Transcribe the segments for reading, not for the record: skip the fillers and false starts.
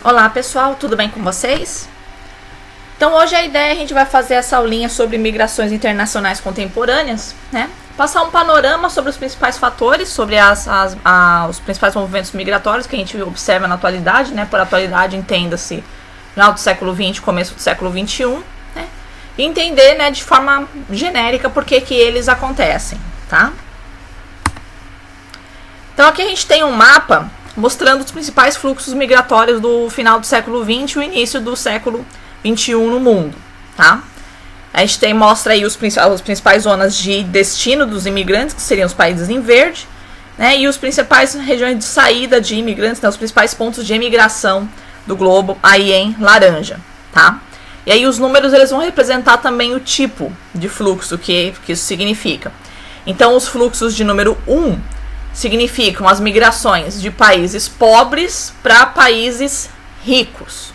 Olá pessoal, tudo bem com vocês? Então hoje a ideia é a gente vai fazer essa aulinha sobre migrações internacionais contemporâneas, né? Passar um panorama sobre os principais fatores, sobre os principais movimentos migratórios que a gente observa na atualidade, né? Por atualidade entenda-se final do século XX, começo do século XXI, né? E entender, né, de forma genérica por que eles acontecem, tá? Então aqui a gente tem um mapa mostrando os principais fluxos migratórios do final do século XX e o início do século XXI no mundo, tá? A gente mostra aí as principais zonas de destino dos imigrantes, que seriam os países em verde, né? E os principais regiões de saída de imigrantes, né? Os principais pontos de emigração do globo aí em laranja, tá? E aí os números eles vão representar também o tipo de fluxo que isso significa. Então os fluxos de número 1 significam as migrações de países pobres para países ricos.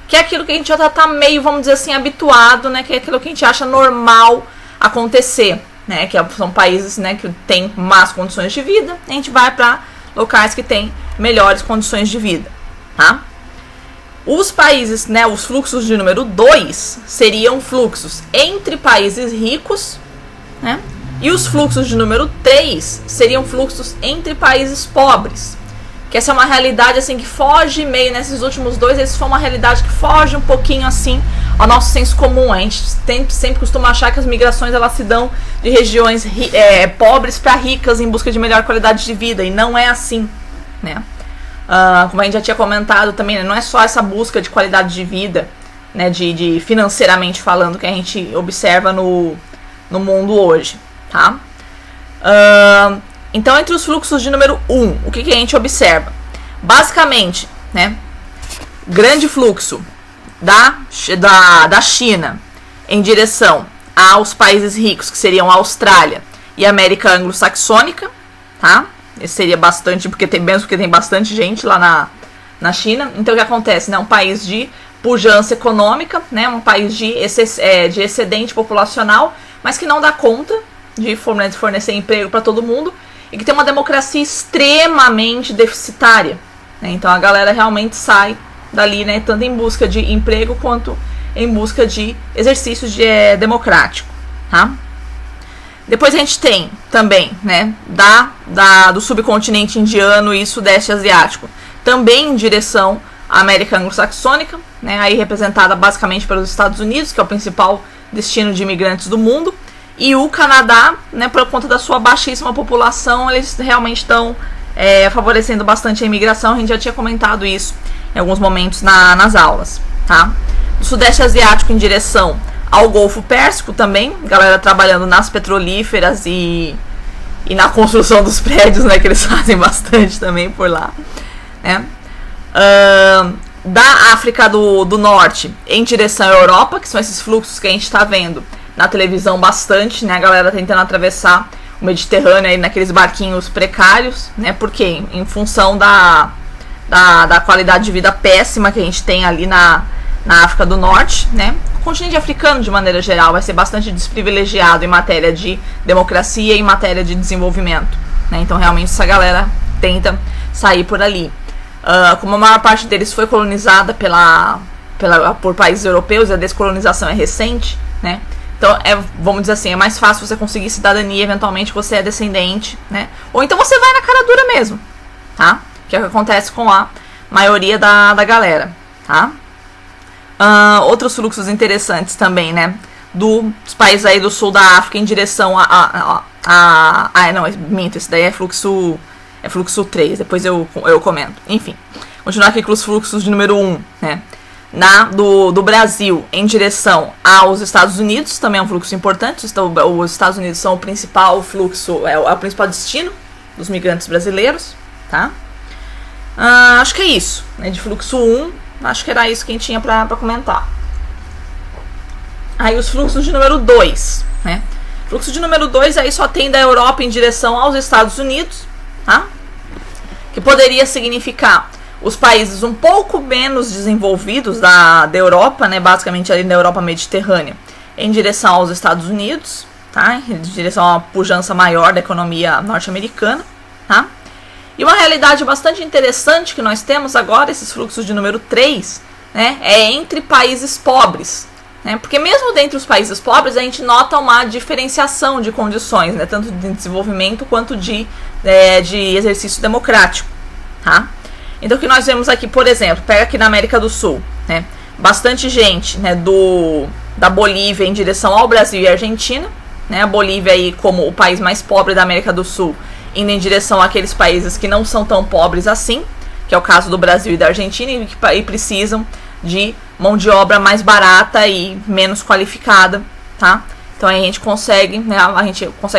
Que é aquilo que a gente já está meio, vamos dizer assim, habituado, né? Que é aquilo que a gente acha normal acontecer, né? Que são países, né, que têm más condições de vida. A gente vai para locais que têm melhores condições de vida, tá? Os países, né, os fluxos de número 2 seriam fluxos entre países ricos, né? E os fluxos de número 3 seriam fluxos entre países pobres. Que essa é uma realidade assim que foge meio, nesses últimos dois, eles foram uma realidade que foge um pouquinho assim ao nosso senso comum. A gente sempre costuma achar que as migrações elas se dão de regiões pobres para ricas em busca de melhor qualidade de vida, e não é assim, né? Como a gente já tinha comentado também, né, não é só essa busca de qualidade de vida, né, de financeiramente falando, que a gente observa no mundo hoje, tá? Então, entre os fluxos de número 1, o que a gente observa? Basicamente, né, grande fluxo da China em direção aos países ricos, que seriam a Austrália e a América Anglo-Saxônica, tá? Esse seria bastante, porque tem bastante gente lá na China. Então, o que acontece? Né? Um país de pujança econômica, né? Um país de excedente populacional, mas que não dá conta de fornecer emprego para todo mundo, e que tem uma democracia extremamente deficitária, né? Então a galera realmente sai dali, né, tanto em busca de emprego quanto em busca de exercício democrático, tá? Depois a gente tem também, né, do subcontinente indiano e sudeste asiático, também em direção à América Anglo-Saxônica, né, aí representada basicamente pelos Estados Unidos, que é o principal destino de imigrantes do mundo. E o Canadá, né, por conta da sua baixíssima população, eles realmente estão favorecendo bastante a imigração. A gente já tinha comentado isso em alguns momentos nas aulas, tá? Do Sudeste Asiático em direção ao Golfo Pérsico também, galera trabalhando nas petrolíferas e na construção dos prédios, né, que eles fazem bastante também por lá, né? Da África do Norte em direção à Europa, que são esses fluxos que a gente está vendo na televisão bastante, né? A galera tentando atravessar o Mediterrâneo aí naqueles barquinhos precários, né? Porque em função da qualidade de vida péssima que a gente tem ali na África do Norte, né? O continente africano, de maneira geral, vai ser bastante desprivilegiado em matéria de democracia e em matéria de desenvolvimento, né? Então, realmente, essa galera tenta sair por ali. Como a maior parte deles foi colonizada por países europeus, e a descolonização é recente, né? Então, vamos dizer assim, é mais fácil você conseguir cidadania, eventualmente você é descendente, né? Ou então você vai na cara dura mesmo, tá? Que é o que acontece com a maioria da galera, tá? Outros fluxos interessantes também, né? Dos países aí do sul da África em direção não, minto, esse daí é fluxo 3, depois eu comento. Enfim, continuar aqui com os fluxos de número 1, né? Do Brasil em direção aos Estados Unidos, também é um fluxo importante. Então, os Estados Unidos são o principal fluxo, é o principal destino dos migrantes brasileiros, tá? Acho que é isso, né? De fluxo 1, acho que era isso que a gente tinha pra comentar. Aí os fluxos de número 2, né? Fluxo de número 2 aí só tem da Europa em direção aos Estados Unidos, tá? Que poderia significar os países um pouco menos desenvolvidos da Europa, né, basicamente ali na Europa Mediterrânea, em direção aos Estados Unidos, tá? Em direção a uma pujança maior da economia norte-americana, tá? E uma realidade bastante interessante que nós temos agora, esses fluxos de número 3, né, é entre países pobres. Né, porque mesmo dentre os países pobres, a gente nota uma diferenciação de condições, né, tanto de desenvolvimento quanto de exercício democrático. Tá? Então o que nós vemos aqui, por exemplo, pega aqui na América do Sul, né, bastante gente, né, da Bolívia em direção ao Brasil e Argentina, né, a Bolívia aí como o país mais pobre da América do Sul, indo em direção àqueles países que não são tão pobres assim, que é o caso do Brasil e da Argentina, e precisam de mão de obra mais barata e menos qualificada, tá? Então aí a gente consegue, né,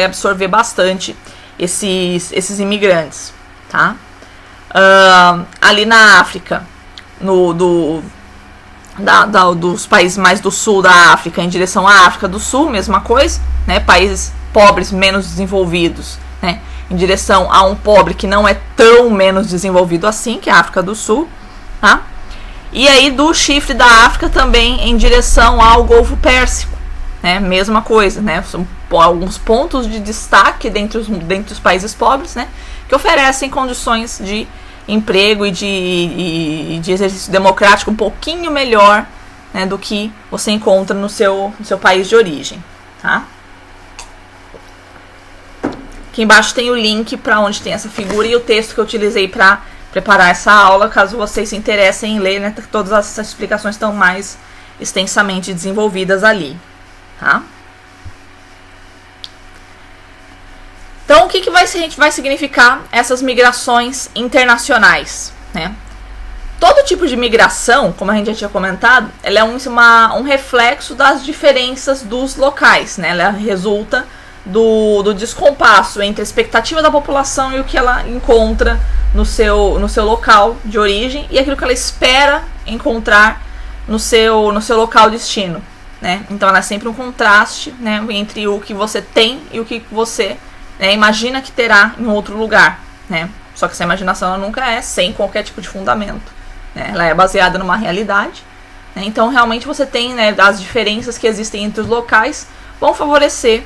absorver bastante esses imigrantes, tá? Ali na África, dos países mais do sul da África em direção à África do Sul, mesma coisa, né? Países pobres, menos desenvolvidos, né? Em direção a um pobre que não é tão menos desenvolvido assim, que é a África do Sul, tá? E aí do chifre da África também em direção ao Golfo Pérsico, né? Mesma coisa, né? São alguns pontos de destaque dentre os países pobres, né? Que oferecem condições de emprego e de exercício democrático um pouquinho melhor, né, do que você encontra no seu país de origem, tá? Aqui embaixo tem o link para onde tem essa figura e o texto que eu utilizei para preparar essa aula, caso vocês se interessem em ler, né, todas essas explicações estão mais extensamente desenvolvidas ali, tá? Então, o que vai significar essas migrações internacionais, né? Todo tipo de migração, como a gente já tinha comentado, ela é um reflexo das diferenças dos locais, né? Ela resulta do descompasso entre a expectativa da população e o que ela encontra no seu local de origem e aquilo que ela espera encontrar no seu local de destino, né? Então, ela é sempre um contraste, né, entre o que você tem e o que você imagina que terá em outro lugar, né? Só que essa imaginação ela nunca é sem qualquer tipo de fundamento, né? Ela é baseada numa realidade, né? Então realmente você tem, né, as diferenças que existem entre os locais vão favorecer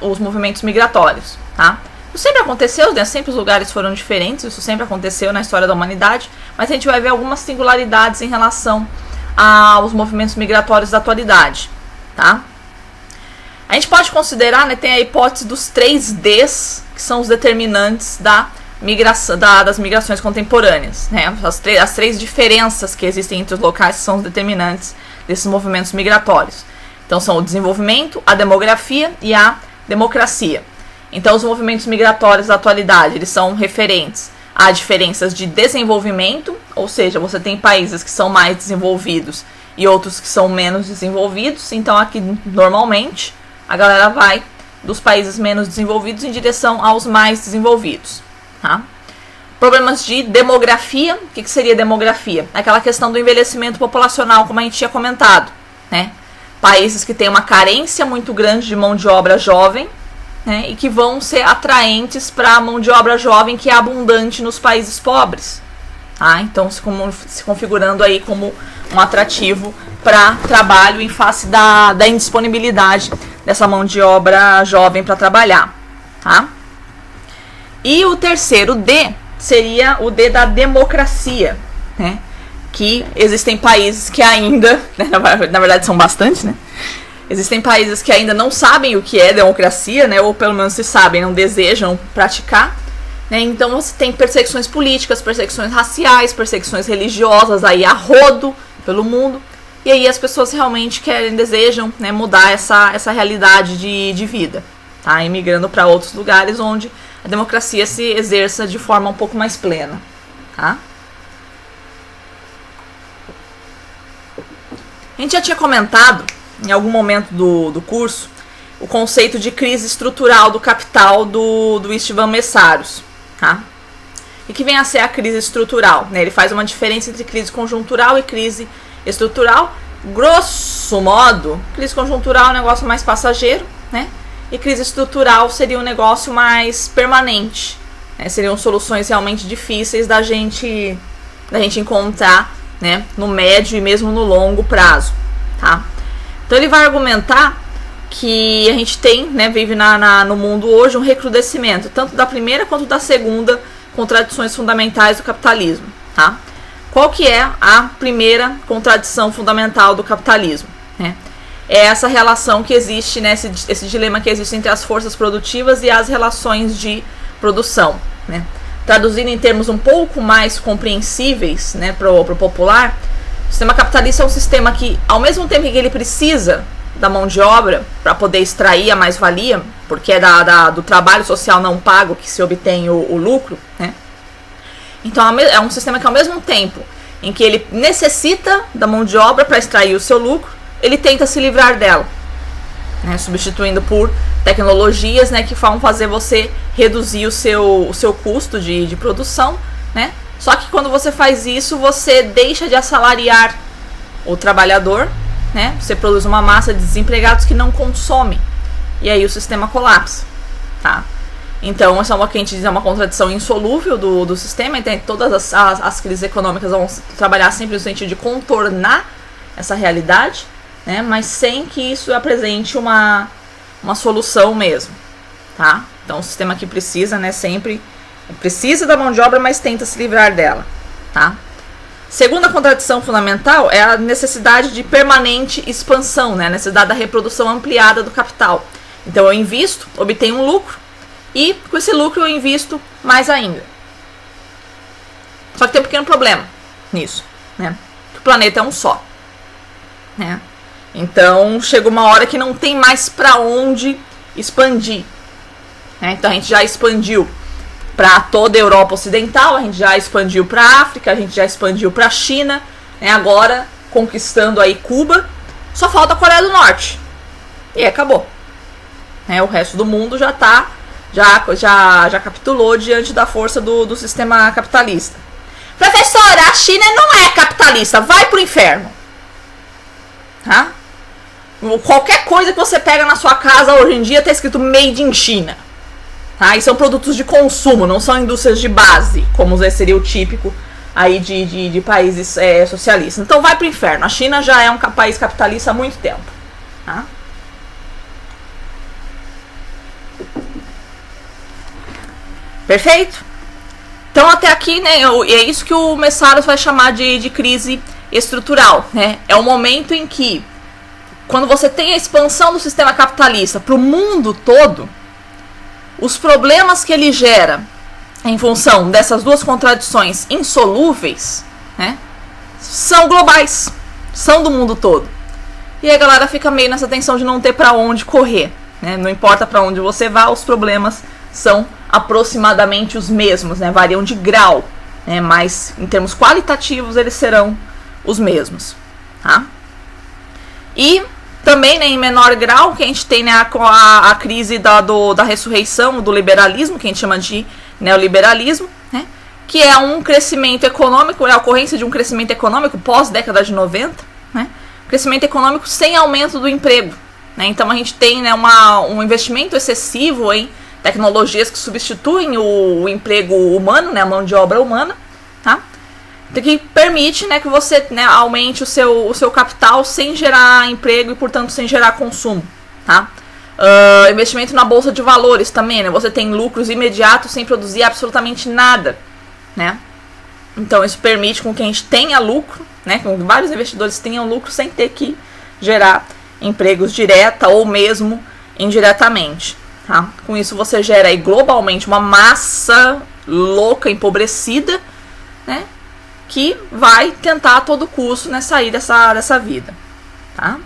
os movimentos migratórios, tá? Isso sempre aconteceu, né? Sempre os lugares foram diferentes, isso sempre aconteceu na história da humanidade, mas a gente vai ver algumas singularidades em relação aos movimentos migratórios da atualidade, tá? A gente pode considerar, né, tem a hipótese dos 3 Ds, que são os determinantes das migrações contemporâneas, né? As 3 diferenças que existem entre os locais são os determinantes desses movimentos migratórios. Então são o desenvolvimento, a demografia e a democracia. Então os movimentos migratórios da atualidade, eles são referentes a diferenças de desenvolvimento, ou seja, você tem países que são mais desenvolvidos e outros que são menos desenvolvidos. Então aqui normalmente a galera vai dos países menos desenvolvidos em direção aos mais desenvolvidos, tá? Problemas de demografia. O que seria demografia? Aquela questão do envelhecimento populacional, como a gente tinha comentado, né? Países que têm uma carência muito grande de mão de obra jovem, né, e que vão ser atraentes para a mão de obra jovem que é abundante nos países pobres, tá? Então se configurando aí como um atrativo para trabalho em face da indisponibilidade dessa mão de obra jovem para trabalhar, tá? E o terceiro D seria o D da democracia, né? Que existem países que ainda, né, na verdade são bastantes, né? Existem países que ainda não sabem o que é democracia, né? Ou pelo menos se sabem, não desejam praticar, né? Então você tem perseguições políticas, perseguições raciais, perseguições religiosas aí a rodo pelo mundo. E aí as pessoas realmente desejam, né, mudar essa realidade de vida, tá? Imigrando para outros lugares onde a democracia se exerça de forma um pouco mais plena, tá? A gente já tinha comentado em algum momento do curso o conceito de crise estrutural do capital do Istvan Messáros, tá? E que vem a ser a crise estrutural, né? Ele faz uma diferença entre crise conjuntural e crise estrutural. Grosso modo, crise conjuntural é um negócio mais passageiro, né? E crise estrutural seria um negócio mais permanente, né? Seriam soluções realmente difíceis da gente encontrar, né, no médio e mesmo no longo prazo, tá? Então ele vai argumentar que a gente tem, né, vive no mundo hoje um recrudescimento, tanto da primeira quanto da segunda contradições fundamentais do capitalismo, tá? Qual que é a primeira contradição fundamental do capitalismo, né? É essa relação que existe, né, esse dilema que existe entre as forças produtivas e as relações de produção, né? Traduzindo em termos um pouco mais compreensíveis, né, pro popular, o sistema capitalista é um sistema que, ao mesmo tempo que ele precisa da mão de obra para poder extrair a mais-valia, porque é do trabalho social não pago que se obtém o lucro, né? Então é um sistema que, ao mesmo tempo em que ele necessita da mão de obra para extrair o seu lucro, ele tenta se livrar dela, né? Substituindo por tecnologias, né, que vão fazer você reduzir o seu custo de produção, né? Só que quando você faz isso, você deixa de assalariar o trabalhador, né? Você produz uma massa de desempregados que não consome. E aí o sistema colapsa, tá? Então, essa é uma que a gente diz, é uma contradição insolúvel do sistema. Então, todas as crises econômicas vão trabalhar sempre no sentido de contornar essa realidade, né? Mas sem que isso apresente uma solução mesmo, tá? Então, o sistema que precisa, né, sempre precisa da mão de obra, mas tenta se livrar dela, tá? Segunda contradição fundamental é a necessidade de permanente expansão, né? A necessidade da reprodução ampliada do capital. Então eu invisto, obtenho um lucro e com esse lucro eu invisto mais ainda. Só que tem um pequeno problema nisso, né? Que o planeta é um só, né? Então chega uma hora que não tem mais para onde expandir, né? Então a gente já expandiu para toda a Europa Ocidental, a gente já expandiu para a África, a gente já expandiu para a China, né? Agora conquistando aí Cuba, só falta a Coreia do Norte e acabou, né? O resto do mundo já capitulou diante da força do sistema capitalista. Professora, a China não é capitalista, vai pro inferno, tá? Qualquer coisa que você pega na sua casa hoje em dia tá escrito Made in China. Tá? E são produtos de consumo, não são indústrias de base, como seria o típico aí de países socialistas. Então vai pro inferno. A China já é um país capitalista há muito tempo. Tá? Perfeito? Então até aqui, né, é isso que o Messaros vai chamar de crise estrutural, né? É o momento em que, quando você tem a expansão do sistema capitalista para o mundo todo, os problemas que ele gera em função dessas duas contradições insolúveis, né, são globais, são do mundo todo. E aí a galera fica meio nessa tensão de não ter para onde correr, né? Não importa para onde você vá, os problemas são aproximadamente os mesmos, né? Variam de grau, né? Mas em termos qualitativos eles serão os mesmos, tá? E também, né, em menor grau, que a gente tem, né, a crise da ressurreição do liberalismo, que a gente chama de neoliberalismo, né, que é um crescimento econômico, é a ocorrência de um crescimento econômico pós-década de 90, né, crescimento econômico sem aumento do emprego, né. Então a gente tem, né, um investimento excessivo em tecnologias que substituem o emprego humano, né, a mão de obra humana, tá? Que permite, né, que você, né, aumente o seu capital sem gerar emprego e, portanto, sem gerar consumo, tá? Investimento na bolsa de valores também, né? Você tem lucros imediatos sem produzir absolutamente nada, né? Então isso permite com que a gente tenha lucro, né? Com que vários investidores tenham lucro sem ter que gerar empregos direta ou mesmo indiretamente, tá? Com isso você gera aí globalmente uma massa louca, empobrecida, né? Que vai tentar a todo custo, né, sair dessa vida, tá?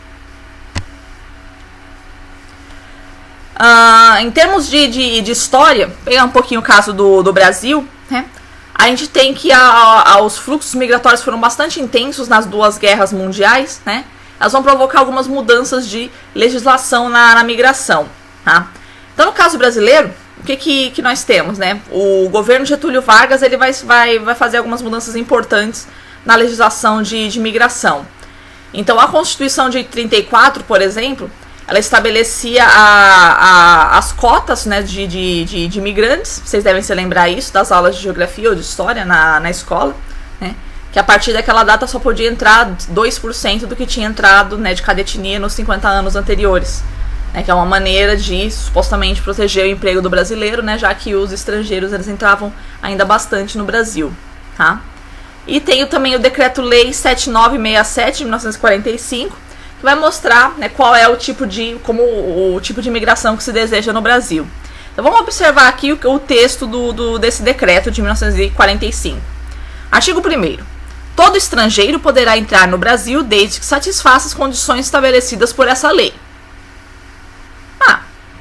Em termos de história, pegar um pouquinho o caso do Brasil, né, a gente tem que os fluxos migratórios foram bastante intensos nas duas guerras mundiais, né? Elas vão provocar algumas mudanças de legislação na migração, tá? Então, no caso brasileiro, o que nós temos, né? O governo Getúlio Vargas ele vai fazer algumas mudanças importantes na legislação de migração. Então, a Constituição de 34, por exemplo, ela estabelecia as cotas, né, de imigrantes. Vocês devem se lembrar isso das aulas de geografia ou de história na escola, né? Que a partir daquela data só podia entrar 2% do que tinha entrado, né, de cada etnia nos 50 anos anteriores. né, que é uma maneira de supostamente proteger o emprego do brasileiro, né, já que os estrangeiros eles entravam ainda bastante no Brasil, tá? E tem também o Decreto-Lei 7967 de 1945, que vai mostrar, né, qual é o tipo de imigração que se deseja no Brasil. Então vamos observar aqui o texto desse decreto de 1945. Artigo 1º. Todo estrangeiro poderá entrar no Brasil desde que satisfaça as condições estabelecidas por essa lei.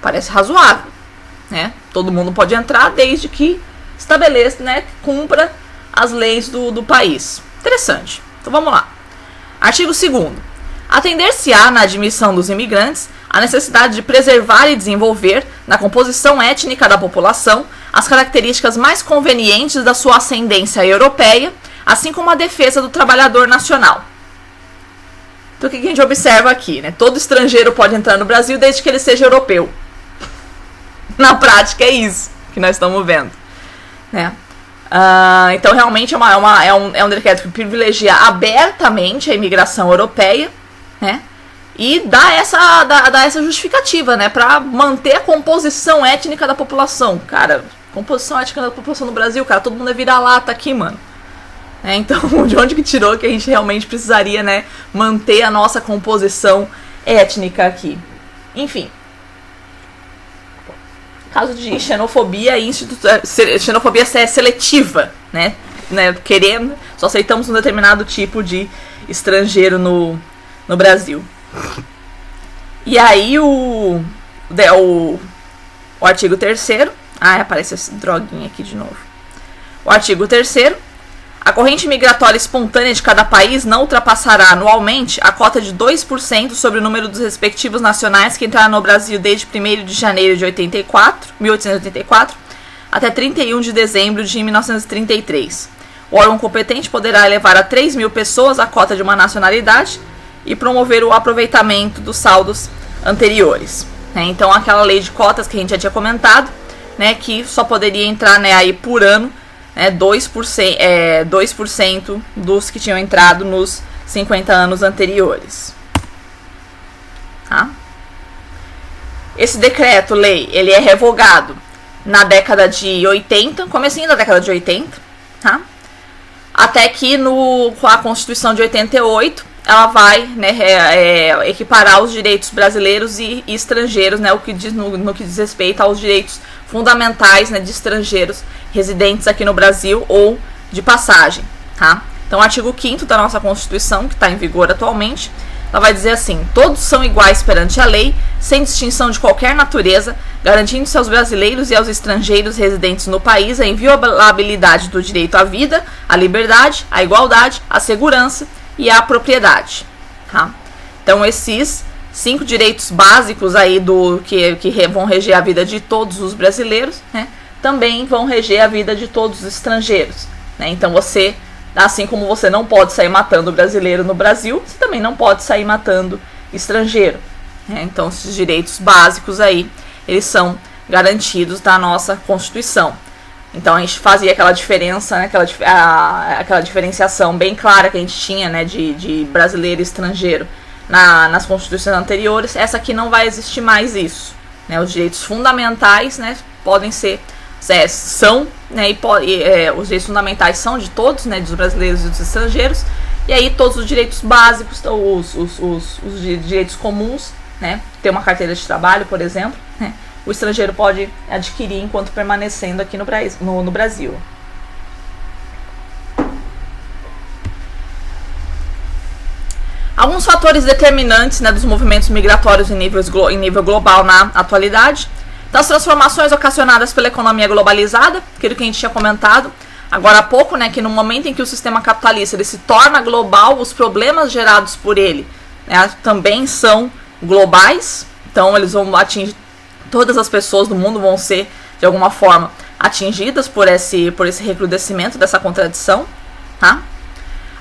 Parece razoável, né? Todo mundo pode entrar desde que estabeleça, né, cumpra as leis do país. Interessante. Então vamos lá. Artigo 2º. Atender-se-á na admissão dos imigrantes a necessidade de preservar e desenvolver, na composição étnica da população, as características mais convenientes da sua ascendência europeia, assim como a defesa do trabalhador nacional. Então o que a gente observa aqui, né? Todo estrangeiro pode entrar no Brasil desde que ele seja europeu. Na prática é isso que nós estamos vendo, né? Então realmente é um decreto que privilegia abertamente a imigração europeia, né? E dá essa justificativa, né? Para manter a composição étnica da população. Cara, composição étnica da população no Brasil, cara, todo mundo é vira-lata aqui, mano. Então, de onde que tirou que a gente realmente precisaria, né, manter a nossa composição étnica aqui? Enfim. Caso de xenofobia e xenofobia seletiva, né? Querendo, só aceitamos um determinado tipo de estrangeiro no Brasil. E aí o artigo 3º, aparece essa droguinha aqui de novo. O artigo 3º, a corrente migratória espontânea de cada país não ultrapassará anualmente a cota de 2% sobre o número dos respectivos nacionais que entraram no Brasil desde 1º de janeiro de 1884 até 31 de dezembro de 1933. O órgão competente poderá elevar a 3.000 pessoas a cota de uma nacionalidade e promover o aproveitamento dos saldos anteriores. Então, aquela lei de cotas que a gente já tinha comentado, né, que só poderia entrar, né, aí por ano, 2% dos que tinham entrado nos 50 anos anteriores. Tá? Esse decreto-lei, ele é revogado na década de 80, comecinho da década de 80, tá? Até que com a Constituição de 88, ela vai, né, equiparar os direitos brasileiros e estrangeiros, né, no que diz respeito aos direitos fundamentais, né, de estrangeiros residentes aqui no Brasil ou de passagem, tá? Então, o artigo 5º da nossa Constituição, que está em vigor atualmente, ela vai dizer assim: todos são iguais perante a lei, sem distinção de qualquer natureza, garantindo-se aos brasileiros e aos estrangeiros residentes no país a inviolabilidade do direito à vida, à liberdade, à igualdade, à segurança e à propriedade, tá? Então, esses 5 direitos básicos aí que vão reger a vida de todos os brasileiros, né, também vão reger a vida de todos os estrangeiros, né? Então você, assim como você não pode sair matando brasileiro no Brasil, você também não pode sair matando estrangeiro, né? Então esses direitos básicos aí, eles são garantidos na nossa Constituição. Então a gente fazia aquela diferença, né, aquela diferenciação bem clara que a gente tinha, né, de brasileiro e estrangeiro nas constituições anteriores. Essa aqui não vai existir mais isso, né? Os direitos fundamentais, né, podem ser, são, né, os direitos fundamentais são de todos, né, dos brasileiros e dos estrangeiros, e aí todos os direitos básicos, os direitos comuns, né, ter uma carteira de trabalho, por exemplo, né, o estrangeiro pode adquirir enquanto permanecendo aqui no Brasil. Alguns fatores determinantes, né, dos movimentos migratórios em nível global na atualidade. Então, as transformações ocasionadas pela economia globalizada, aquilo que a gente tinha comentado agora há pouco, né, que no momento em que o sistema capitalista ele se torna global, os problemas gerados por ele, né, também são globais. Então, eles vão atingir todas as pessoas do mundo, vão ser de alguma forma atingidas por esse recrudescimento dessa contradição, tá?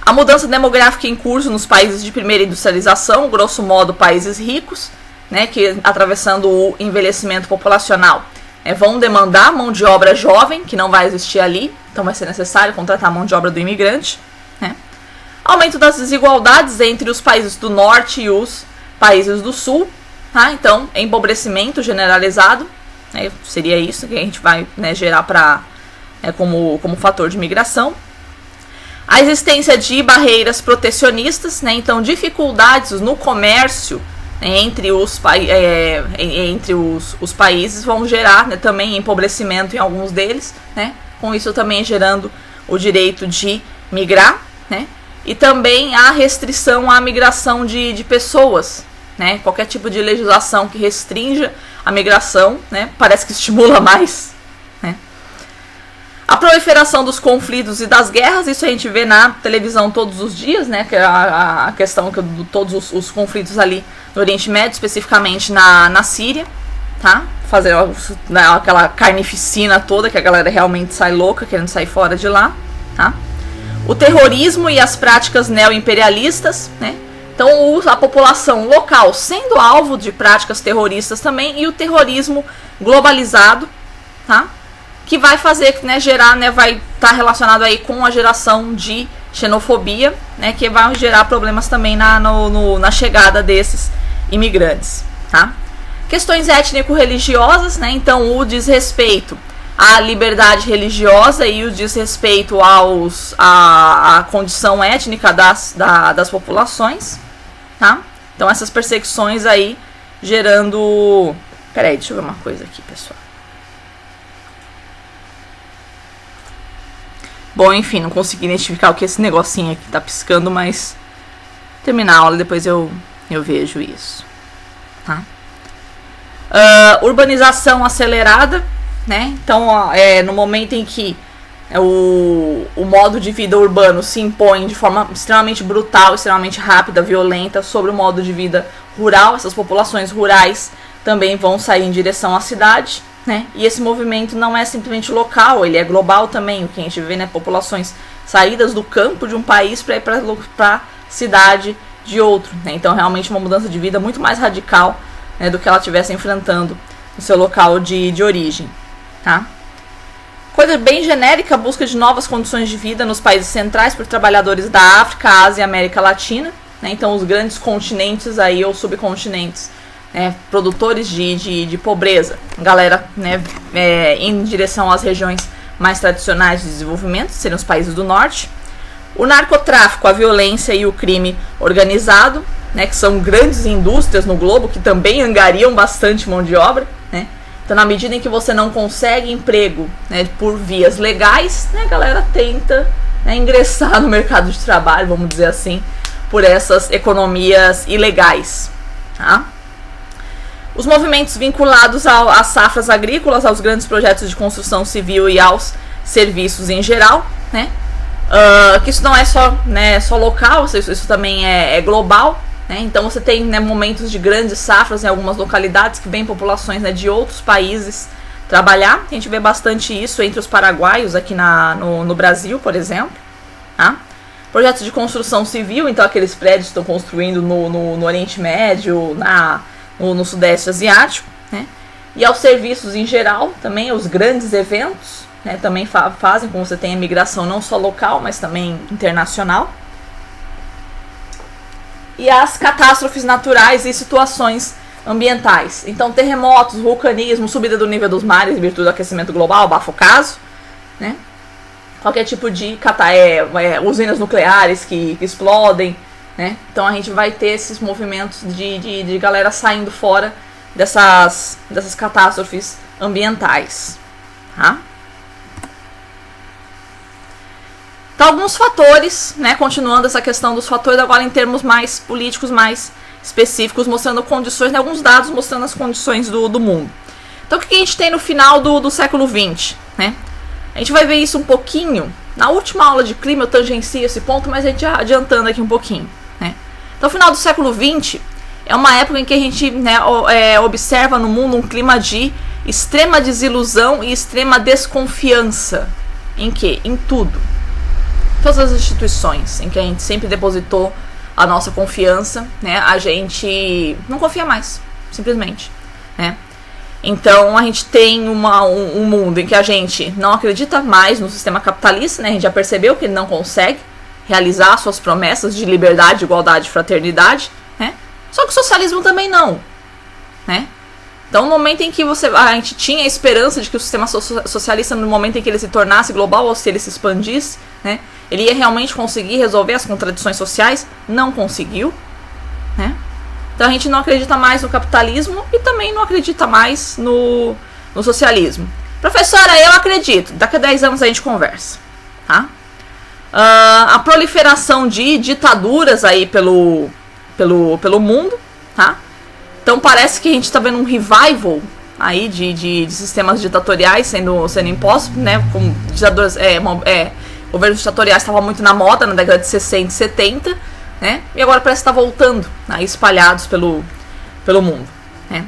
A mudança demográfica em curso nos países de primeira industrialização, grosso modo países ricos, né, que atravessando o envelhecimento populacional, vão demandar mão de obra jovem, que não vai existir ali, então vai ser necessário contratar mão de obra do imigrante, né? Aumento das desigualdades entre os países do norte e os países do sul, tá? Então, empobrecimento generalizado, né, seria isso que a gente vai, né, gerar como fator de migração. A existência de barreiras protecionistas, né, então dificuldades no comércio, né, entre os países vão gerar, né, também empobrecimento em alguns deles, né, com isso também gerando o direito de migrar, né, e também a restrição à migração de pessoas, né, qualquer tipo de legislação que restrinja a migração, né, parece que estimula mais, né. A proliferação dos conflitos e das guerras, isso a gente vê na televisão todos os dias, né, que é a questão de todos os conflitos ali no Oriente Médio, especificamente na Síria, tá, fazer, né, aquela carnificina toda, que a galera realmente sai louca, querendo sair fora de lá, tá. O terrorismo e as práticas neoimperialistas, né, então a população local sendo alvo de práticas terroristas também, e o terrorismo globalizado, tá, que vai fazer, né, gerar, né, vai estar relacionado aí com a geração de xenofobia, né, que vai gerar problemas também na chegada desses imigrantes, tá? Questões étnico-religiosas, né, então o desrespeito à liberdade religiosa e o desrespeito à condição étnica das populações, tá? Então essas perseguições aí gerando... Peraí, deixa eu ver uma coisa aqui, pessoal. Bom, enfim, não consegui identificar o que é esse negocinho aqui tá piscando, mas terminar a aula depois eu vejo isso, tá? Urbanização acelerada, né? Então, no momento em que o modo de vida urbano se impõe de forma extremamente brutal, extremamente rápida, violenta sobre o modo de vida rural, essas populações rurais também vão sair em direção à cidade, né? E esse movimento não é simplesmente local, ele é global também. O que a gente vê, né, populações saídas do campo de um país para ir para a cidade de outro, né? Então realmente uma mudança de vida muito mais radical, né, do que ela estivesse enfrentando no seu local de origem, tá? Coisa bem genérica, a busca de novas condições de vida nos países centrais por trabalhadores da África, Ásia e América Latina, né? Então os grandes continentes aí, ou subcontinentes, produtores de pobreza, galera, né, em direção às regiões mais tradicionais de desenvolvimento, seriam os países do norte. O narcotráfico, a violência e o crime organizado, né, que são grandes indústrias no globo que também angariam bastante mão de obra, né? Então, na medida em que você não consegue emprego, né, por vias legais, né, a galera tenta, né, ingressar no mercado de trabalho, vamos dizer assim, por essas economias ilegais, tá? Os movimentos vinculados às safras agrícolas, aos grandes projetos de construção civil e aos serviços em geral, né? Que isso não é só, né, só local, isso também é global, né? Então você tem, né, momentos de grandes safras em algumas localidades que vêm populações, né, de outros países trabalhar. A gente vê bastante isso entre os paraguaios aqui no Brasil, por exemplo, tá? Projetos de construção civil, então aqueles prédios que estão construindo no Oriente Médio, no Sudeste Asiático, né? E aos serviços em geral, também os grandes eventos, né, também fazem com que você tenha migração não só local, mas também internacional. E as catástrofes naturais e situações ambientais. Então, terremotos, vulcanismo, subida do nível dos mares em virtude do aquecimento global, bafo caso, né? Qualquer tipo de usinas nucleares que explodem, né? Então a gente vai ter esses movimentos de galera saindo fora dessas catástrofes ambientais, tá? Então, alguns fatores, né? Continuando essa questão dos fatores, agora em termos mais políticos, mais específicos, mostrando condições, né, alguns dados mostrando as condições do mundo. Então, o que a gente tem no final do século XX, né? A gente vai ver isso um pouquinho. Na última aula de clima eu tangencio esse ponto, mas a gente já adiantando aqui um pouquinho, né? Então, o final do século XX é uma época em que a gente, né, observa no mundo um clima de extrema desilusão e extrema desconfiança. Em quê? Em tudo. Todas as instituições em que a gente sempre depositou a nossa confiança, né, a gente não confia mais, simplesmente, né? Então a gente tem um mundo em que a gente não acredita mais no sistema capitalista, né? A gente já percebeu que ele não consegue realizar suas promessas de liberdade, igualdade e fraternidade, né? Só que o socialismo também não, né? Então, no momento em que a gente tinha a esperança de que o sistema socialista, no momento em que ele se tornasse global, ou se ele se expandisse, né, ele ia realmente conseguir resolver as contradições sociais, não conseguiu, né? Então a gente não acredita mais no capitalismo e também não acredita mais no socialismo. Professora, eu acredito. Daqui a 10 anos a gente conversa, tá? A proliferação de ditaduras aí pelo mundo, tá? Então parece que a gente está vendo um revival aí de sistemas ditatoriais sendo impostos, né? Como ditaduras, governos ditatoriais estavam muito na moda na década de 60 e 70, né? E agora parece que está voltando, aí, espalhados pelo mundo, né?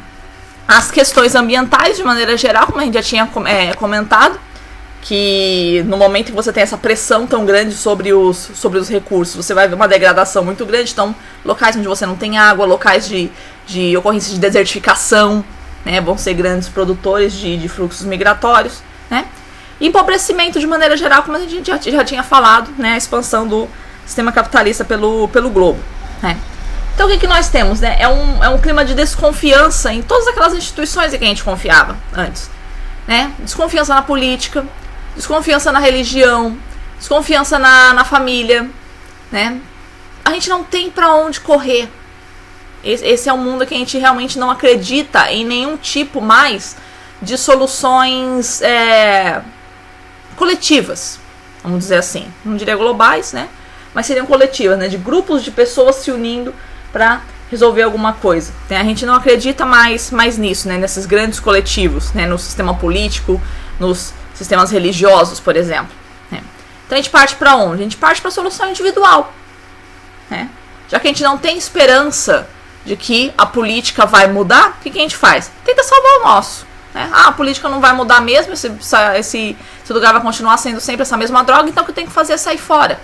As questões ambientais, de maneira geral, como a gente já tinha comentado, que no momento que você tem essa pressão tão grande sobre os recursos, você vai ver uma degradação muito grande. Então, locais onde você não tem água, locais de ocorrência de desertificação, né, vão ser grandes produtores de fluxos migratórios, né? E empobrecimento de maneira geral, como a gente já tinha falado, né, a expansão do sistema capitalista pelo globo, né? Então, o que nós temos, né? É um clima de desconfiança em todas aquelas instituições em que a gente confiava antes, né? Desconfiança na política, desconfiança na religião, desconfiança na família, né? A gente não tem pra onde correr. Esse é um mundo que a gente realmente não acredita em nenhum tipo mais de soluções coletivas, vamos dizer assim. Não diria globais, né? Mas seriam coletivas, né? De grupos de pessoas se unindo para resolver alguma coisa. A gente não acredita mais nisso, né? Nesses grandes coletivos, né? No sistema político, nos sistemas religiosos, por exemplo, né? Então a gente parte para onde? A gente parte para a solução individual, né? Já que a gente não tem esperança de que a política vai mudar, o que a gente faz? Tenta salvar o nosso, né? A política não vai mudar mesmo, esse lugar vai continuar sendo sempre essa mesma droga, então o que eu tenho que fazer é sair fora,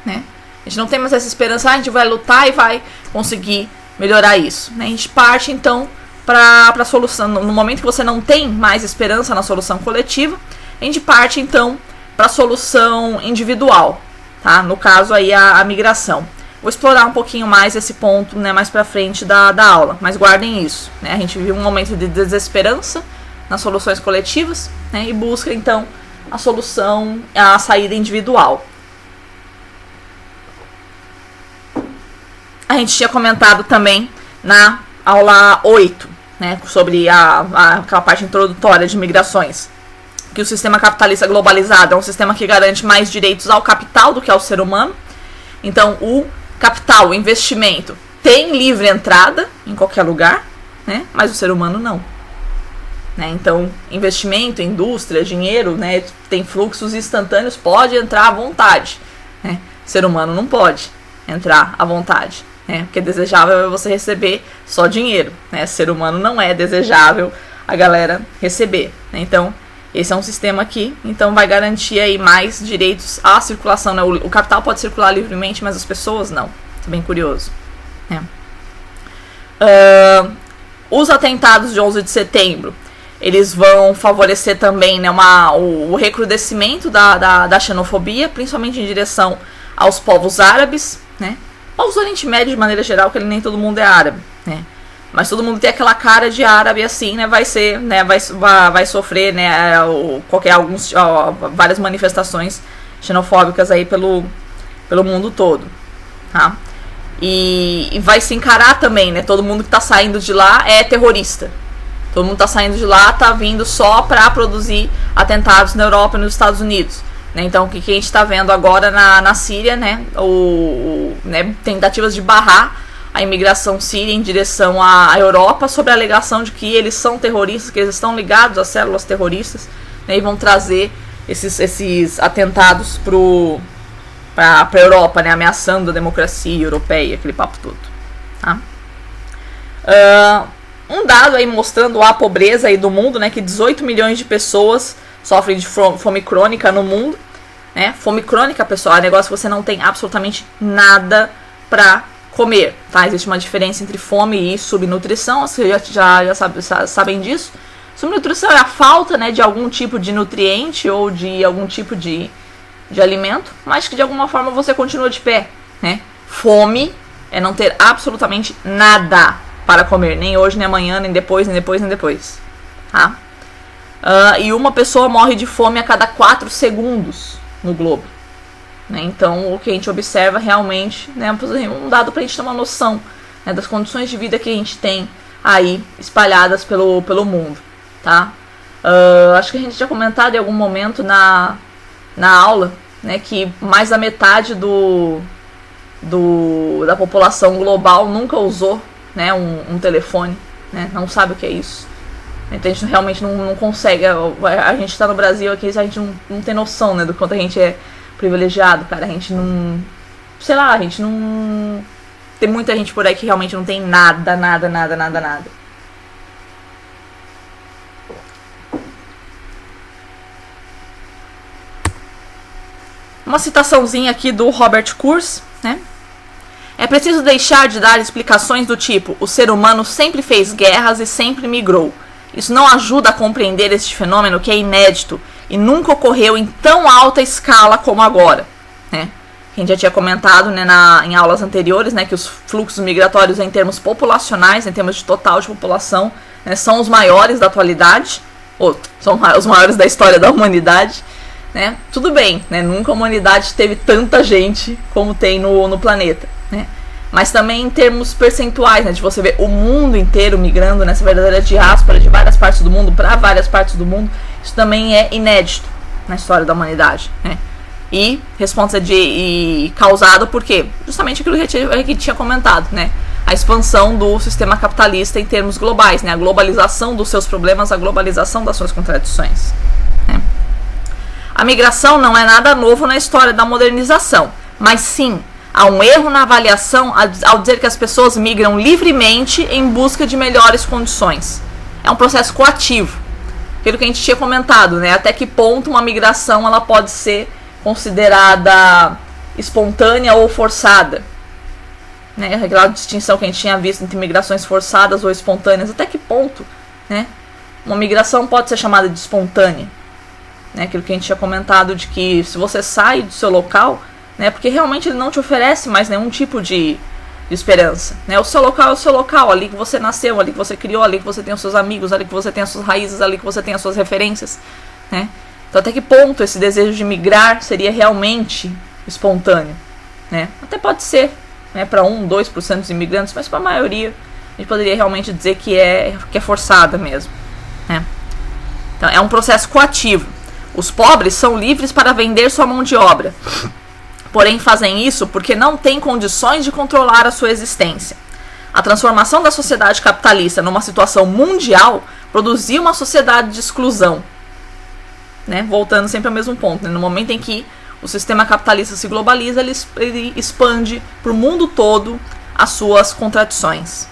né? A gente não tem mais essa esperança, a gente vai lutar e vai conseguir melhorar isso, né? A gente parte então para a solução. No momento que você não tem mais esperança na solução coletiva, a gente parte então para a solução individual, tá? No caso aí a migração. Vou explorar um pouquinho mais esse ponto, né, mais para frente da aula, mas guardem isso, né? A gente vive um momento de desesperança nas soluções coletivas, né, e busca então a solução, a saída individual. A gente tinha comentado também na aula 8, né, sobre aquela parte introdutória de migrações, que o sistema capitalista globalizado é um sistema que garante mais direitos ao capital do que ao ser humano. Então, o capital, o investimento, tem livre entrada em qualquer lugar, né, mas o ser humano não. Né? Então, investimento, indústria, dinheiro, né, tem fluxos instantâneos, pode entrar à vontade, né? O ser humano não pode entrar à vontade, né? Porque desejável é você receber só dinheiro, né? Ser humano não é desejável a galera receber, né? Então, esse é um sistema que então vai garantir aí mais direitos à circulação, né? O capital pode circular livremente, mas as pessoas não. Isso é bem curioso, né? Os atentados de 11 de setembro, eles vão favorecer também, né, o recrudescimento da xenofobia, principalmente em direção aos povos árabes, né? Povos do Oriente Médio de maneira geral, que nem todo mundo é árabe, né? Mas todo mundo tem aquela cara de árabe assim, né? Vai sofrer, né? Várias manifestações xenofóbicas aí pelo mundo todo, tá? E vai se encarar também, né? Todo mundo que tá saindo de lá é terrorista. Todo mundo tá saindo de lá, tá vindo só para produzir atentados na Europa e nos Estados Unidos. Né? Então, o que a gente está vendo agora na Síria, né? Né? Tentativas de barrar a imigração síria em direção à Europa, sob a alegação de que eles são terroristas, que eles estão ligados a células terroristas, né? E vão trazer esses atentados para a Europa, né? Ameaçando a democracia europeia, aquele papo todo. Tá? Um dado aí mostrando a pobreza aí do mundo, né, que 18 milhões de pessoas sofrem de fome crônica no mundo, né? Fome crônica, pessoal, é um negócio que você não tem absolutamente nada para comer, tá? Existe uma diferença entre fome e subnutrição, vocês já sabem disso. Subnutrição é a falta, né, de algum tipo de nutriente ou de algum tipo de alimento, mas que de alguma forma você continua de pé, né? Fome é não ter absolutamente nada. para comer, nem hoje, nem amanhã, nem depois, nem depois, nem depois, tá? E uma pessoa morre de fome a cada 4 segundos no globo, né? Então, o que a gente observa realmente, né, um dado para a gente ter uma noção, né, das condições de vida que a gente tem aí espalhadas pelo mundo, tá? Acho que a gente já comentado em algum momento na aula, né, que mais da metade da população global nunca usou, né, um telefone, né, não sabe o que é isso. Então a gente realmente não consegue, a gente tá no Brasil aqui, a gente não tem noção, né, do quanto a gente é privilegiado, cara. A gente não, sei lá, a gente não, tem muita gente por aí que realmente não tem nada. Uma citaçãozinha aqui do Robert Kurz, né? É preciso deixar de dar explicações do tipo: o ser humano sempre fez guerras e sempre migrou. Isso não ajuda a compreender este fenômeno que é inédito e nunca ocorreu em tão alta escala como agora, né? A gente já tinha comentado, né, em aulas anteriores, né, que os fluxos migratórios em termos populacionais, em termos de total de população, né, são os maiores da atualidade, ou são os maiores da história da humanidade, né? Tudo bem, né, nunca a humanidade teve tanta gente como tem no planeta, né? Mas também em termos percentuais, né, de você ver o mundo inteiro migrando nessa verdadeira diáspora de várias partes do mundo para várias partes do mundo, isso também é inédito na história da humanidade, né? E causado por quê? Justamente aquilo que tinha comentado, né? A expansão do sistema capitalista em termos globais, né? A globalização dos seus problemas, a globalização das suas contradições, né? A migração não é nada novo na história da modernização, mas sim há um erro na avaliação ao dizer que as pessoas migram livremente em busca de melhores condições. É um processo coativo. Aquilo que a gente tinha comentado, né? Até que ponto uma migração ela pode ser considerada espontânea ou forçada, né? Aquela distinção que a gente tinha visto entre migrações forçadas ou espontâneas. Até que ponto, né, uma migração pode ser chamada de espontânea, né? Aquilo que a gente tinha comentado de que se você sai do seu local, né, porque realmente ele não te oferece mais nenhum tipo de esperança, né? O seu local é o seu local, ali que você nasceu, ali que você criou, ali que você tem os seus amigos, ali que você tem as suas raízes, ali que você tem as suas referências, né? Então até que ponto esse desejo de migrar seria realmente espontâneo, né? Até pode ser, né, para 1-2% dos imigrantes, mas para a maioria a gente poderia realmente dizer que é forçada mesmo, né? Então é um processo coativo. Os pobres são livres para vender sua mão de obra, porém fazem isso porque não têm condições de controlar a sua existência. A transformação da sociedade capitalista numa situação mundial produziu uma sociedade de exclusão, né? Voltando sempre ao mesmo ponto, né? No momento em que o sistema capitalista se globaliza, ele expande para o mundo todo as suas contradições.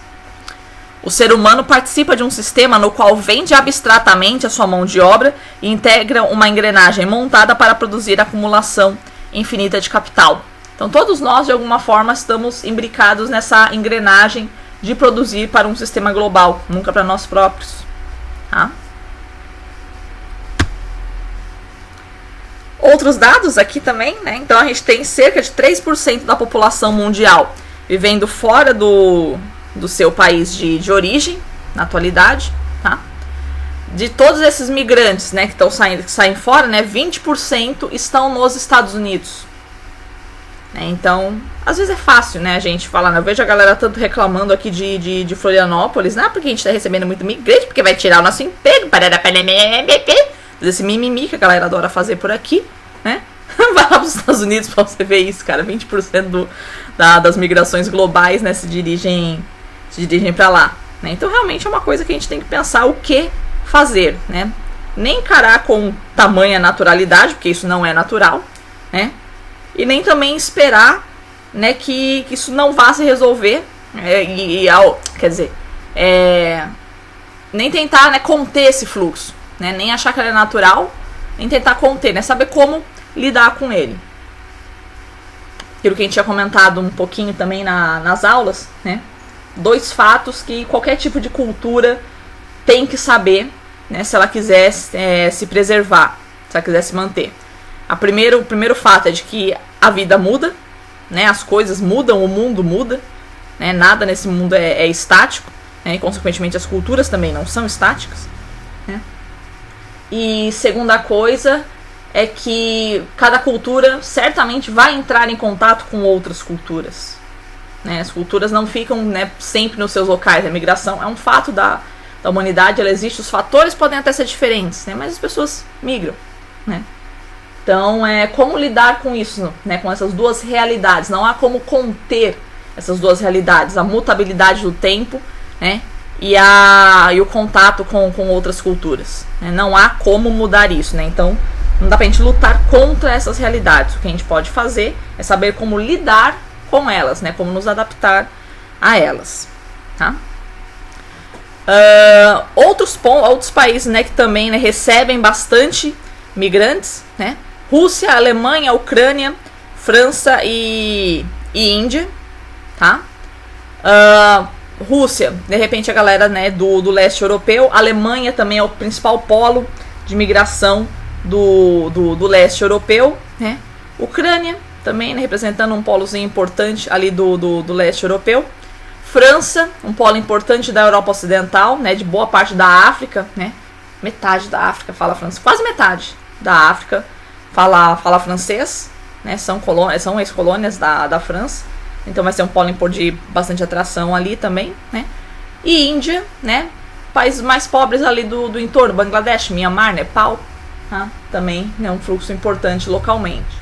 O ser humano participa de um sistema no qual vende abstratamente a sua mão de obra e integra uma engrenagem montada para produzir acumulação infinita de capital. Então todos nós de alguma forma estamos imbricados nessa engrenagem de produzir para um sistema global, nunca para nós próprios, tá? Outros dados aqui também, né? Então a gente tem cerca de 3% da população mundial vivendo fora do seu país de origem, na atualidade, tá? De todos esses migrantes, né, que saem fora, né, 20% estão nos Estados Unidos. Então, às vezes é fácil, né, a gente falar, né? Eu vejo a galera tanto reclamando aqui de Florianópolis, né, porque a gente tá recebendo muito migrante, porque vai tirar o nosso emprego, esse mimimi que a galera adora fazer por aqui, né? Vai lá pros Estados Unidos pra você ver isso, cara. 20% das migrações globais, né, se dirigem pra lá, né? Então realmente é uma coisa que a gente tem que pensar o que fazer, né? Nem encarar com tamanha naturalidade, porque isso não é natural, né? E nem também esperar, né, que isso não vá se resolver, nem tentar, né, conter esse fluxo, né? Nem achar que ele é natural, nem tentar conter, né? Saber como lidar com ele. Aquilo que a gente tinha comentado um pouquinho também nas aulas, né? 2 fatos que qualquer tipo de cultura tem que saber, né, se ela quiser se preservar, se ela quiser se manter. O primeiro fato é de que a vida muda, né, as coisas mudam, o mundo muda, né, nada nesse mundo é estático. né? E consequentemente as culturas também não são estáticas, né? E segunda coisa é que cada cultura certamente vai entrar em contato com outras culturas, né? As culturas não ficam, né, sempre nos seus locais. A migração é um fato da humanidade, ela existe, os fatores podem até ser diferentes, né, mas as pessoas migram, né? Então, como lidar com isso, né, com essas duas realidades? Não há como conter essas duas realidades, a mutabilidade do tempo, né, e o contato com outras culturas, né? Não há como mudar isso, né? Então, não dá pra gente lutar contra essas realidades. O que a gente pode fazer é saber como lidar com elas, né, como nos adaptar a elas, tá? Outros países, né, que também, né, recebem bastante migrantes, né? Rússia, Alemanha, Ucrânia, França e Índia, tá? Rússia, de repente a galera, né, do leste europeu. Alemanha também é o principal polo de migração do leste europeu, né? Ucrânia também, né, representando um polozinho importante ali do leste europeu. França, um polo importante da Europa Ocidental, né, de boa parte da África, né, metade da África fala francês, quase metade da África fala francês, né, são ex-colônias da França, então vai ser um polo de bastante atração ali também, né. E Índia, né, países mais pobres ali do entorno, Bangladesh, Myanmar, Nepal, tá, também é, né, um fluxo importante localmente.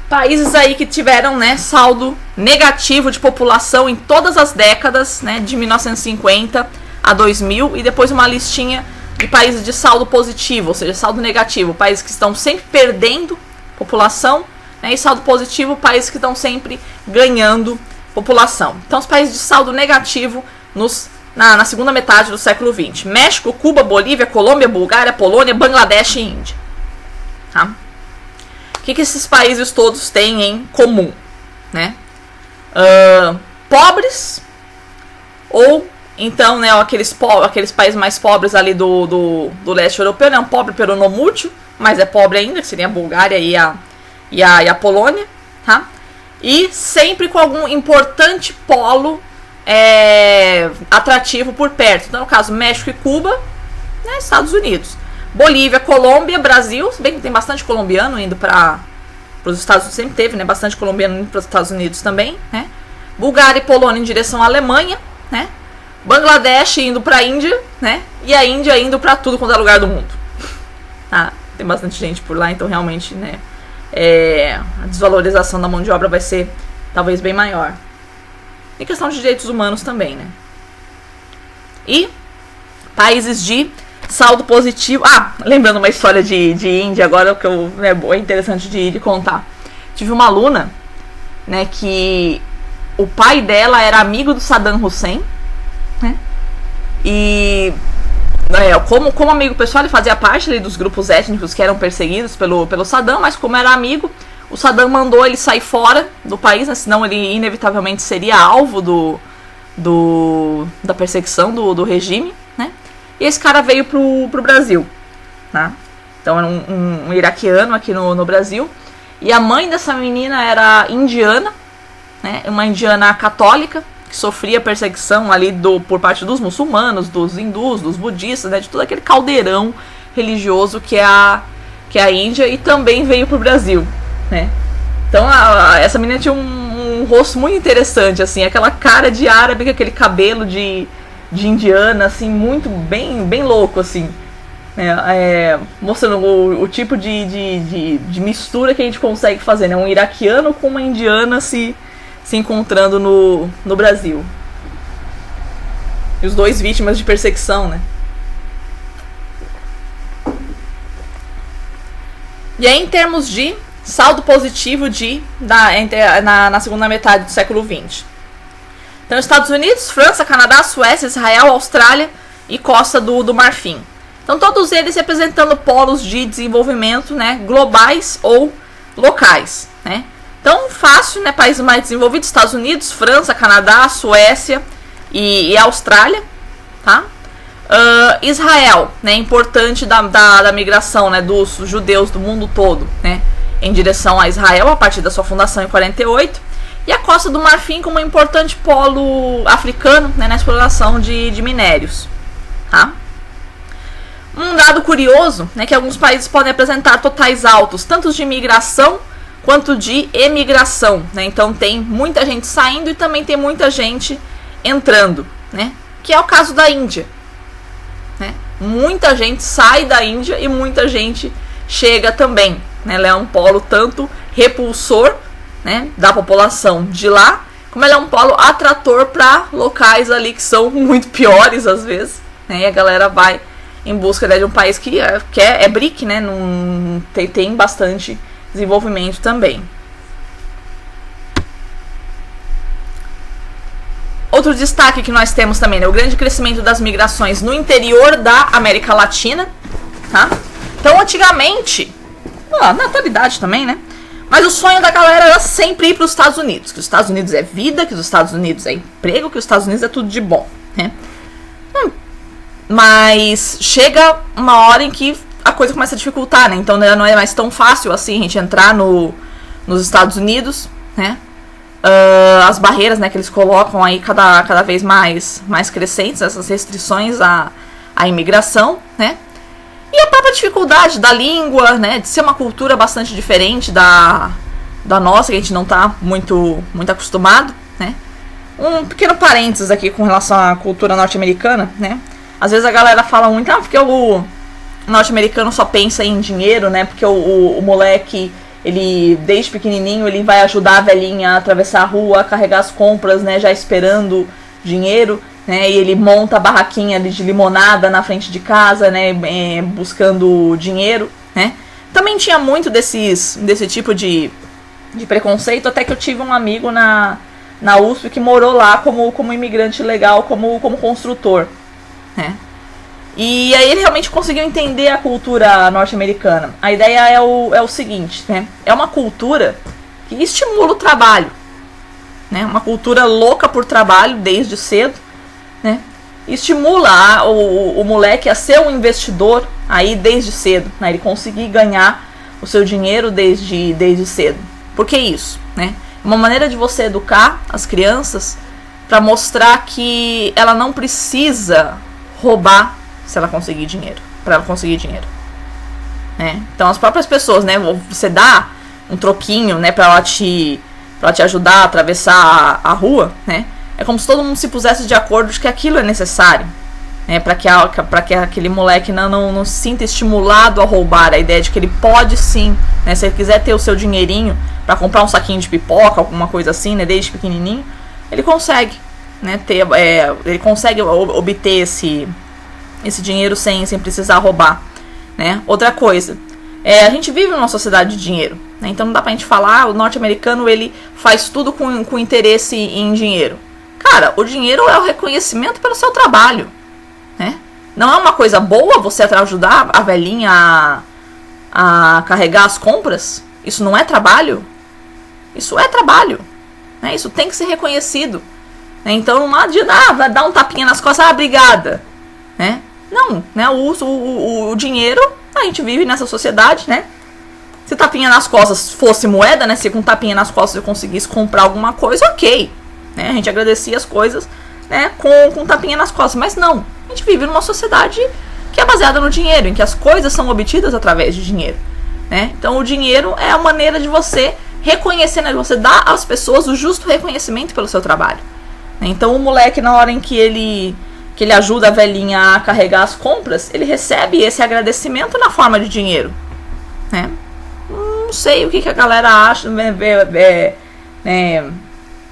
Países aí que tiveram, né, saldo negativo de população em todas as décadas, né, de 1950 a 2000, e depois uma listinha de países de saldo positivo, ou seja, saldo negativo, países que estão sempre perdendo população, né, e saldo positivo, países que estão sempre ganhando população. Então, os países de saldo negativo na segunda metade do século XX: México, Cuba, Bolívia, Colômbia, Bulgária, Polônia, Bangladesh e Índia. Tá? O que esses países todos têm em comum, né? Pobres, ou então, né, aqueles países mais pobres ali do leste europeu, né? Um pobre peronomútil, mas é pobre ainda, que seria a Bulgária e a Polônia, tá? E sempre com algum importante polo atrativo por perto. Então, no caso, México e Cuba, né, Estados Unidos. Bolívia, Colômbia, Brasil, se bem que tem bastante colombiano indo para os Estados Unidos, sempre teve, né, bastante colombiano indo para os Estados Unidos também, né? Bulgária e Polônia em direção à Alemanha, né? Bangladesh indo para a Índia, né? E a Índia indo para tudo quanto é lugar do mundo. Ah, tem bastante gente por lá, então realmente, né, a desvalorização da mão de obra vai ser talvez bem maior. Em questão de direitos humanos também, né? E países de saldo positivo. Lembrando uma história de Índia agora, que é interessante de contar. Tive uma aluna, né, que o pai dela era amigo do Saddam Hussein, né? E como amigo pessoal, ele fazia parte ali dos grupos étnicos que eram perseguidos pelo Saddam, mas como era amigo, o Saddam mandou ele sair fora do país, né, senão ele inevitavelmente seria alvo da perseguição do regime, né? E esse cara veio pro Brasil, né? Então era um iraquiano aqui no Brasil. E a mãe dessa menina era indiana, né? Uma indiana católica, que sofria perseguição ali por parte dos muçulmanos, dos hindus, dos budistas, né? De todo aquele caldeirão religioso que é a Índia, e também veio pro Brasil, né? Então essa menina tinha um rosto muito interessante, assim, aquela cara de árabe, com aquele cabelo de indiana, assim, muito bem louco, assim, mostrando o tipo de mistura que a gente consegue fazer, né? Um iraquiano com uma indiana se encontrando no Brasil. E os dois vítimas de perseguição, né? E aí, em termos de saldo positivo na segunda metade do século XX. Então, Estados Unidos, França, Canadá, Suécia, Israel, Austrália e Costa do Marfim. Então, todos eles representando polos de desenvolvimento, né, globais ou locais, né? Então, fácil, né, países mais desenvolvidos: Estados Unidos, França, Canadá, Suécia e Austrália, tá? Israel, né, importante da migração, né, dos judeus do mundo todo, né, em direção a Israel a partir da sua fundação em 48. e a Costa do Marfim como um importante polo africano, né, na exploração de minérios. Tá? Um dado curioso, né, que alguns países podem apresentar totais altos, tanto de imigração quanto de emigração. Né? Então tem muita gente saindo e também tem muita gente entrando, né? Que é o caso da Índia. Né? Muita gente sai da Índia e muita gente chega também. Né? Ela é um polo tanto repulsor, né, da população de lá, como ela é um polo atrator para locais ali que são muito piores às vezes. Né? E a galera vai em busca, né, de um país que é BRIC, né? Tem bastante desenvolvimento também. Outro destaque que nós temos também, né, o grande crescimento das migrações no interior da América Latina. Tá? Então, antigamente, a natalidade também, né? Mas o sonho da galera era sempre ir para os Estados Unidos. Que os Estados Unidos é vida, que os Estados Unidos é emprego, que os Estados Unidos é tudo de bom. Né? Mas chega uma hora em que a coisa começa a dificultar, né? Então não é mais tão fácil assim a gente entrar nos Estados Unidos, né? As barreiras, né, que eles colocam aí cada vez mais crescentes, essas restrições à imigração, né? E a própria dificuldade da língua, né, de ser uma cultura bastante diferente da nossa, que a gente não está muito acostumado, né? Um pequeno parênteses aqui com relação à cultura norte-americana, né? Às vezes a galera fala muito, porque o norte-americano só pensa em dinheiro, né? Porque o moleque, ele, desde pequenininho, ele vai ajudar a velhinha a atravessar a rua, a carregar as compras, né? Já esperando dinheiro, né? E ele monta a barraquinha de limonada na frente de casa, né? Buscando dinheiro, né? Também tinha muito desse tipo de preconceito, até que eu tive um amigo na USP que morou lá como imigrante legal, como construtor, né? E aí ele realmente conseguiu entender a cultura norte-americana. A ideia é o seguinte, né? É uma cultura que estimula o trabalho, né? Uma cultura louca por trabalho desde cedo, né? Estimula o moleque a ser um investidor aí desde cedo, né? Ele conseguir ganhar o seu dinheiro desde cedo. Por que isso, né? Uma maneira de você educar as crianças para mostrar que ela não precisa roubar se ela conseguir dinheiro, para ela conseguir dinheiro, né? Então as próprias pessoas, né, você dá um troquinho, né, para ela te ajudar a atravessar a rua, né? É como se todo mundo se pusesse de acordo de que aquilo é necessário, né, para que aquele moleque não se sinta estimulado a roubar. A ideia de que ele pode sim, né, se ele quiser ter o seu dinheirinho para comprar um saquinho de pipoca, alguma coisa assim, né, desde pequenininho, ele consegue, né, ele consegue obter esse dinheiro sem precisar roubar, né? Outra coisa, a gente vive numa sociedade de dinheiro, né? Então não dá pra gente falar, o norte-americano ele faz tudo com interesse em dinheiro. Cara, o dinheiro é o reconhecimento pelo seu trabalho, né? Não é uma coisa boa você ajudar a velhinha a carregar as compras? Isso não é trabalho? Isso é trabalho, né? Isso tem que ser reconhecido, né? Então não adianta, vai dar um tapinha nas costas, obrigada, né? Não, né? O dinheiro, a gente vive nessa sociedade, né? Se tapinha nas costas fosse moeda, né? Se com tapinha nas costas eu conseguisse comprar alguma coisa, ok, né? A gente agradecia as coisas, né? Com tapinha nas costas, mas não. A gente vive numa sociedade que é baseada no dinheiro, em que as coisas são obtidas através de dinheiro, né? Então o dinheiro é a maneira de você reconhecer, né? De você dar às pessoas o justo reconhecimento pelo seu trabalho, né? Então o moleque, na hora em que ele ajuda a velhinha a carregar as compras, ele recebe esse agradecimento na forma de dinheiro, né? Não sei o que a galera acha,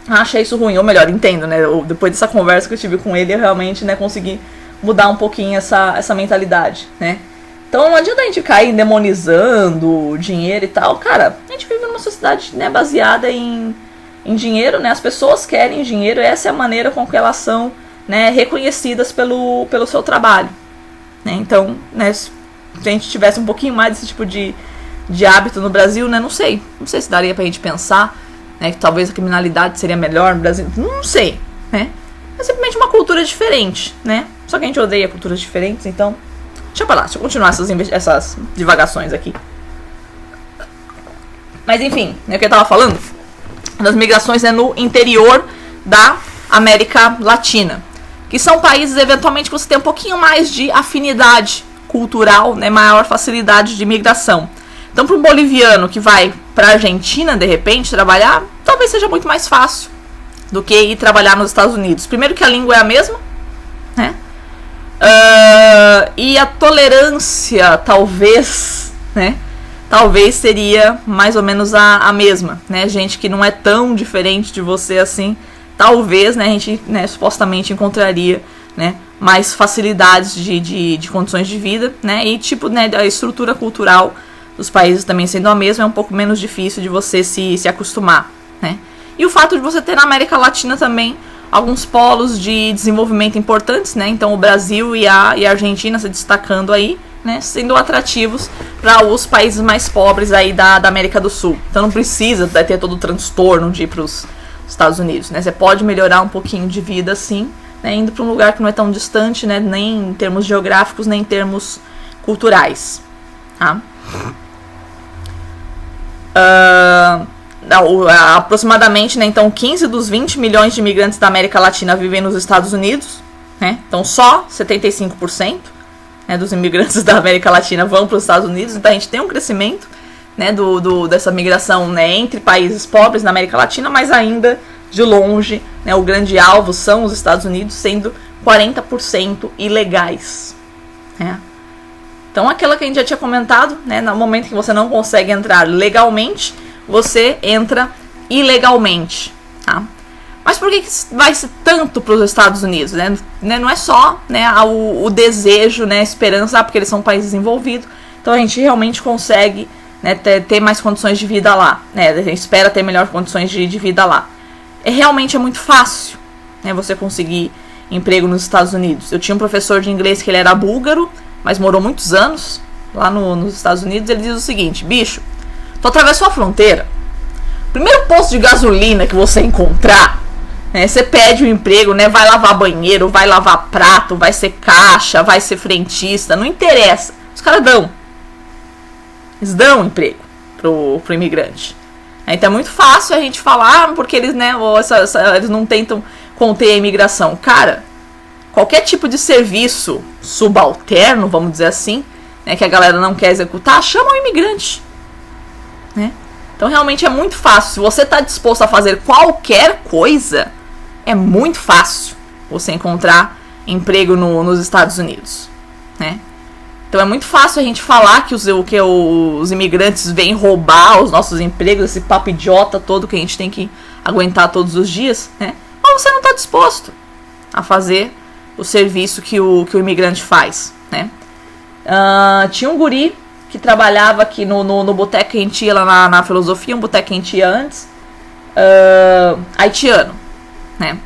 acha isso ruim, ou melhor, entendo, né? Depois dessa conversa que eu tive com ele, eu realmente, né, consegui mudar um pouquinho essa mentalidade, né? Então não adianta a gente cair demonizando o dinheiro e tal. Cara, a gente vive numa sociedade, né, baseada em dinheiro, né? As pessoas querem dinheiro, essa é a maneira com que elas são, né, reconhecidas pelo seu trabalho, né? Então, né, se a gente tivesse um pouquinho mais desse tipo de hábito no Brasil, né, não sei se daria pra gente pensar, né, que talvez a criminalidade seria melhor no Brasil, não sei, né? É simplesmente uma cultura diferente, né? Só que a gente odeia culturas diferentes, então deixa pra lá, deixa eu continuar essas divagações aqui. Mas enfim, né, o que eu tava falando, das migrações, né, no interior da América Latina, que são países eventualmente que você tem um pouquinho mais de afinidade cultural, né, maior facilidade de migração. Então, para um boliviano que vai para a Argentina, de repente, trabalhar, talvez seja muito mais fácil do que ir trabalhar nos Estados Unidos. Primeiro que a língua é a mesma, né? E a tolerância, talvez, né? Talvez seria mais ou menos a mesma, né? Gente que não é tão diferente de você assim, talvez, né, a gente, né, supostamente encontraria, né, mais facilidades de condições de vida, né? E tipo, né, a estrutura cultural dos países também sendo a mesma, é um pouco menos difícil de você se acostumar, né? E o fato de você ter na América Latina também alguns polos de desenvolvimento importantes, né? Então o Brasil e a Argentina se destacando aí, né? Sendo atrativos para os países mais pobres aí da América do Sul. Então não precisa ter todo o transtorno de ir para os Estados Unidos, né? Você pode melhorar um pouquinho de vida assim, né? Indo para um lugar que não é tão distante, né? Nem em termos geográficos, nem em termos culturais, tá? Aproximadamente, né, então 15 dos 20 milhões de imigrantes da América Latina vivem nos Estados Unidos, né? Então só 75%, né, dos imigrantes da América Latina vão para os Estados Unidos. Então a gente tem um crescimento, né, dessa migração, né, entre países pobres na América Latina, mas ainda de longe, né, o grande alvo são os Estados Unidos, sendo 40% ilegais, né? Então aquela que a gente já tinha comentado, né, no momento que você não consegue entrar legalmente, você entra ilegalmente, tá? Mas por que vai-se tanto para os Estados Unidos, né? Não é só, né, o desejo, né, a esperança, porque eles são um país desenvolvido, então a gente realmente consegue, né, ter mais condições de vida lá, né? A gente espera ter melhores condições de vida lá. Realmente é muito fácil, né, você conseguir emprego nos Estados Unidos. Eu tinha um professor de inglês que ele era búlgaro, mas morou muitos anos lá nos Estados Unidos. Ele diz o seguinte: bicho, tu atravessou a fronteira, primeiro posto de gasolina que você encontrar, né, você pede um emprego, né, vai lavar banheiro, vai lavar prato, vai ser caixa, vai ser frentista, não interessa, os caras dão. Eles dão emprego pro imigrante. Então é muito fácil a gente falar, porque eles, né, eles não tentam conter a imigração. Cara, qualquer tipo de serviço subalterno, vamos dizer assim, né, que a galera não quer executar, chama o imigrante, né? Então realmente é muito fácil. Se você está disposto a fazer qualquer coisa, é muito fácil você encontrar emprego nos Estados Unidos, né? Então é muito fácil a gente falar que os imigrantes vêm roubar os nossos empregos, esse papo idiota todo que a gente tem que aguentar todos os dias, né? Mas você não está disposto a fazer o serviço que o imigrante faz, né? Tinha um guri que trabalhava aqui no boteco que a gente ia lá na filosofia, um boteco que a gente ia antes, haitiano, né?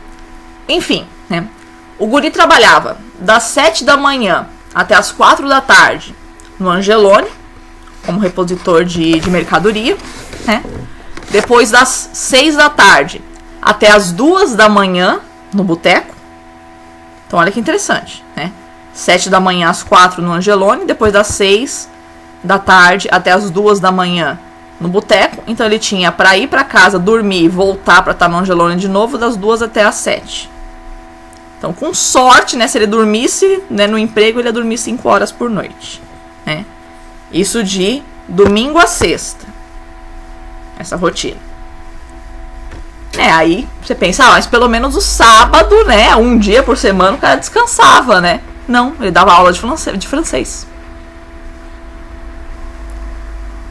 Enfim, né? O guri trabalhava das 7 da manhã até as 4 da tarde no Angelone, como repositor de mercadoria, né? Depois das 6 da tarde até as 2 da manhã no boteco. Então olha que interessante, né? 7 da manhã às 4 no Angelone, depois das 6 da tarde até as 2 da manhã no boteco. Então ele tinha para ir para casa, dormir e voltar para estar no Angelone de novo das 2 até as 7. Então, com sorte, né, se ele dormisse, né, no emprego, ele ia dormir 5 horas por noite, né? Isso de domingo a sexta, essa rotina. Aí você pensa, mas pelo menos o sábado, né, um dia por semana o cara descansava, né? Não, ele dava aula de francês.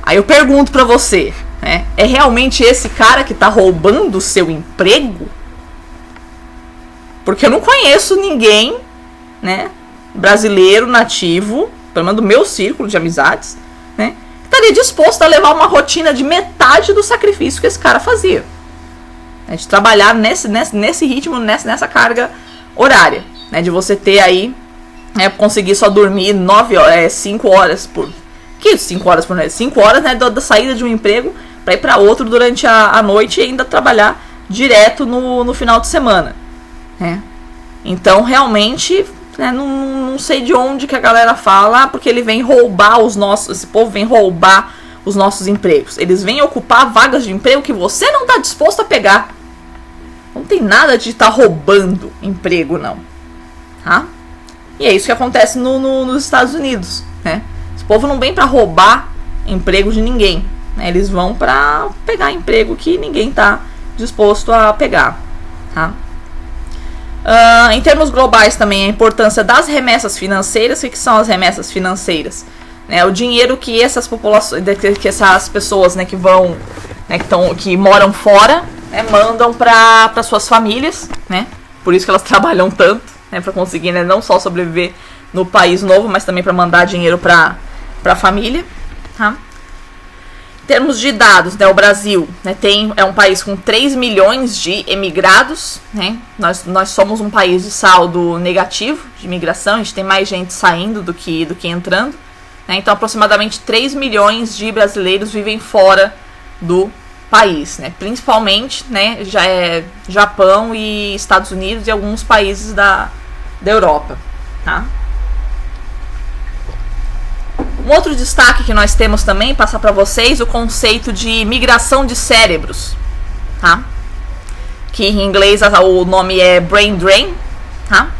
Aí eu pergunto pra você, né, é realmente esse cara que tá roubando o seu emprego? Porque eu não conheço ninguém, né, brasileiro, nativo, pelo menos do meu círculo de amizades, né, que estaria disposto a levar uma rotina de metade do sacrifício que esse cara fazia. De trabalhar nesse ritmo, nessa carga horária, né, de você ter aí, conseguir só dormir 5 horas por... Que 5 horas por noite? 5 horas, né, da saída de um emprego para ir para outro durante a noite e ainda trabalhar direto no final de semana. Então realmente, né, não sei de onde que a galera fala, porque ele vem roubar esse povo vem roubar os nossos empregos. Eles vêm ocupar vagas de emprego que você não está disposto a pegar. Não tem nada de estar roubando emprego, não. Tá? E é isso que acontece nos Estados Unidos, né? Esse povo não vem para roubar emprego de ninguém, né? Eles vão para pegar emprego que ninguém está disposto a pegar, tá? Em termos globais também, a importância das remessas financeiras. O que são as remessas financeiras? O dinheiro que essas populações, que essas pessoas, né, que vão, né, que moram fora, né, mandam para suas famílias, né? Por isso que elas trabalham tanto, né, para conseguir, né, não só sobreviver no país novo, mas também para mandar dinheiro para a família, tá? Em termos de dados, né, o Brasil, né, é um país com 3 milhões de emigrados, né? Nós somos um país de saldo negativo de imigração, a gente tem mais gente saindo do que entrando, né? Então aproximadamente 3 milhões de brasileiros vivem fora do país, né? Principalmente, né, já é Japão e Estados Unidos e alguns países da Europa, tá? Um outro destaque que nós temos também, passar para vocês, o conceito de migração de cérebros, tá? Que em inglês o nome é brain drain, tá?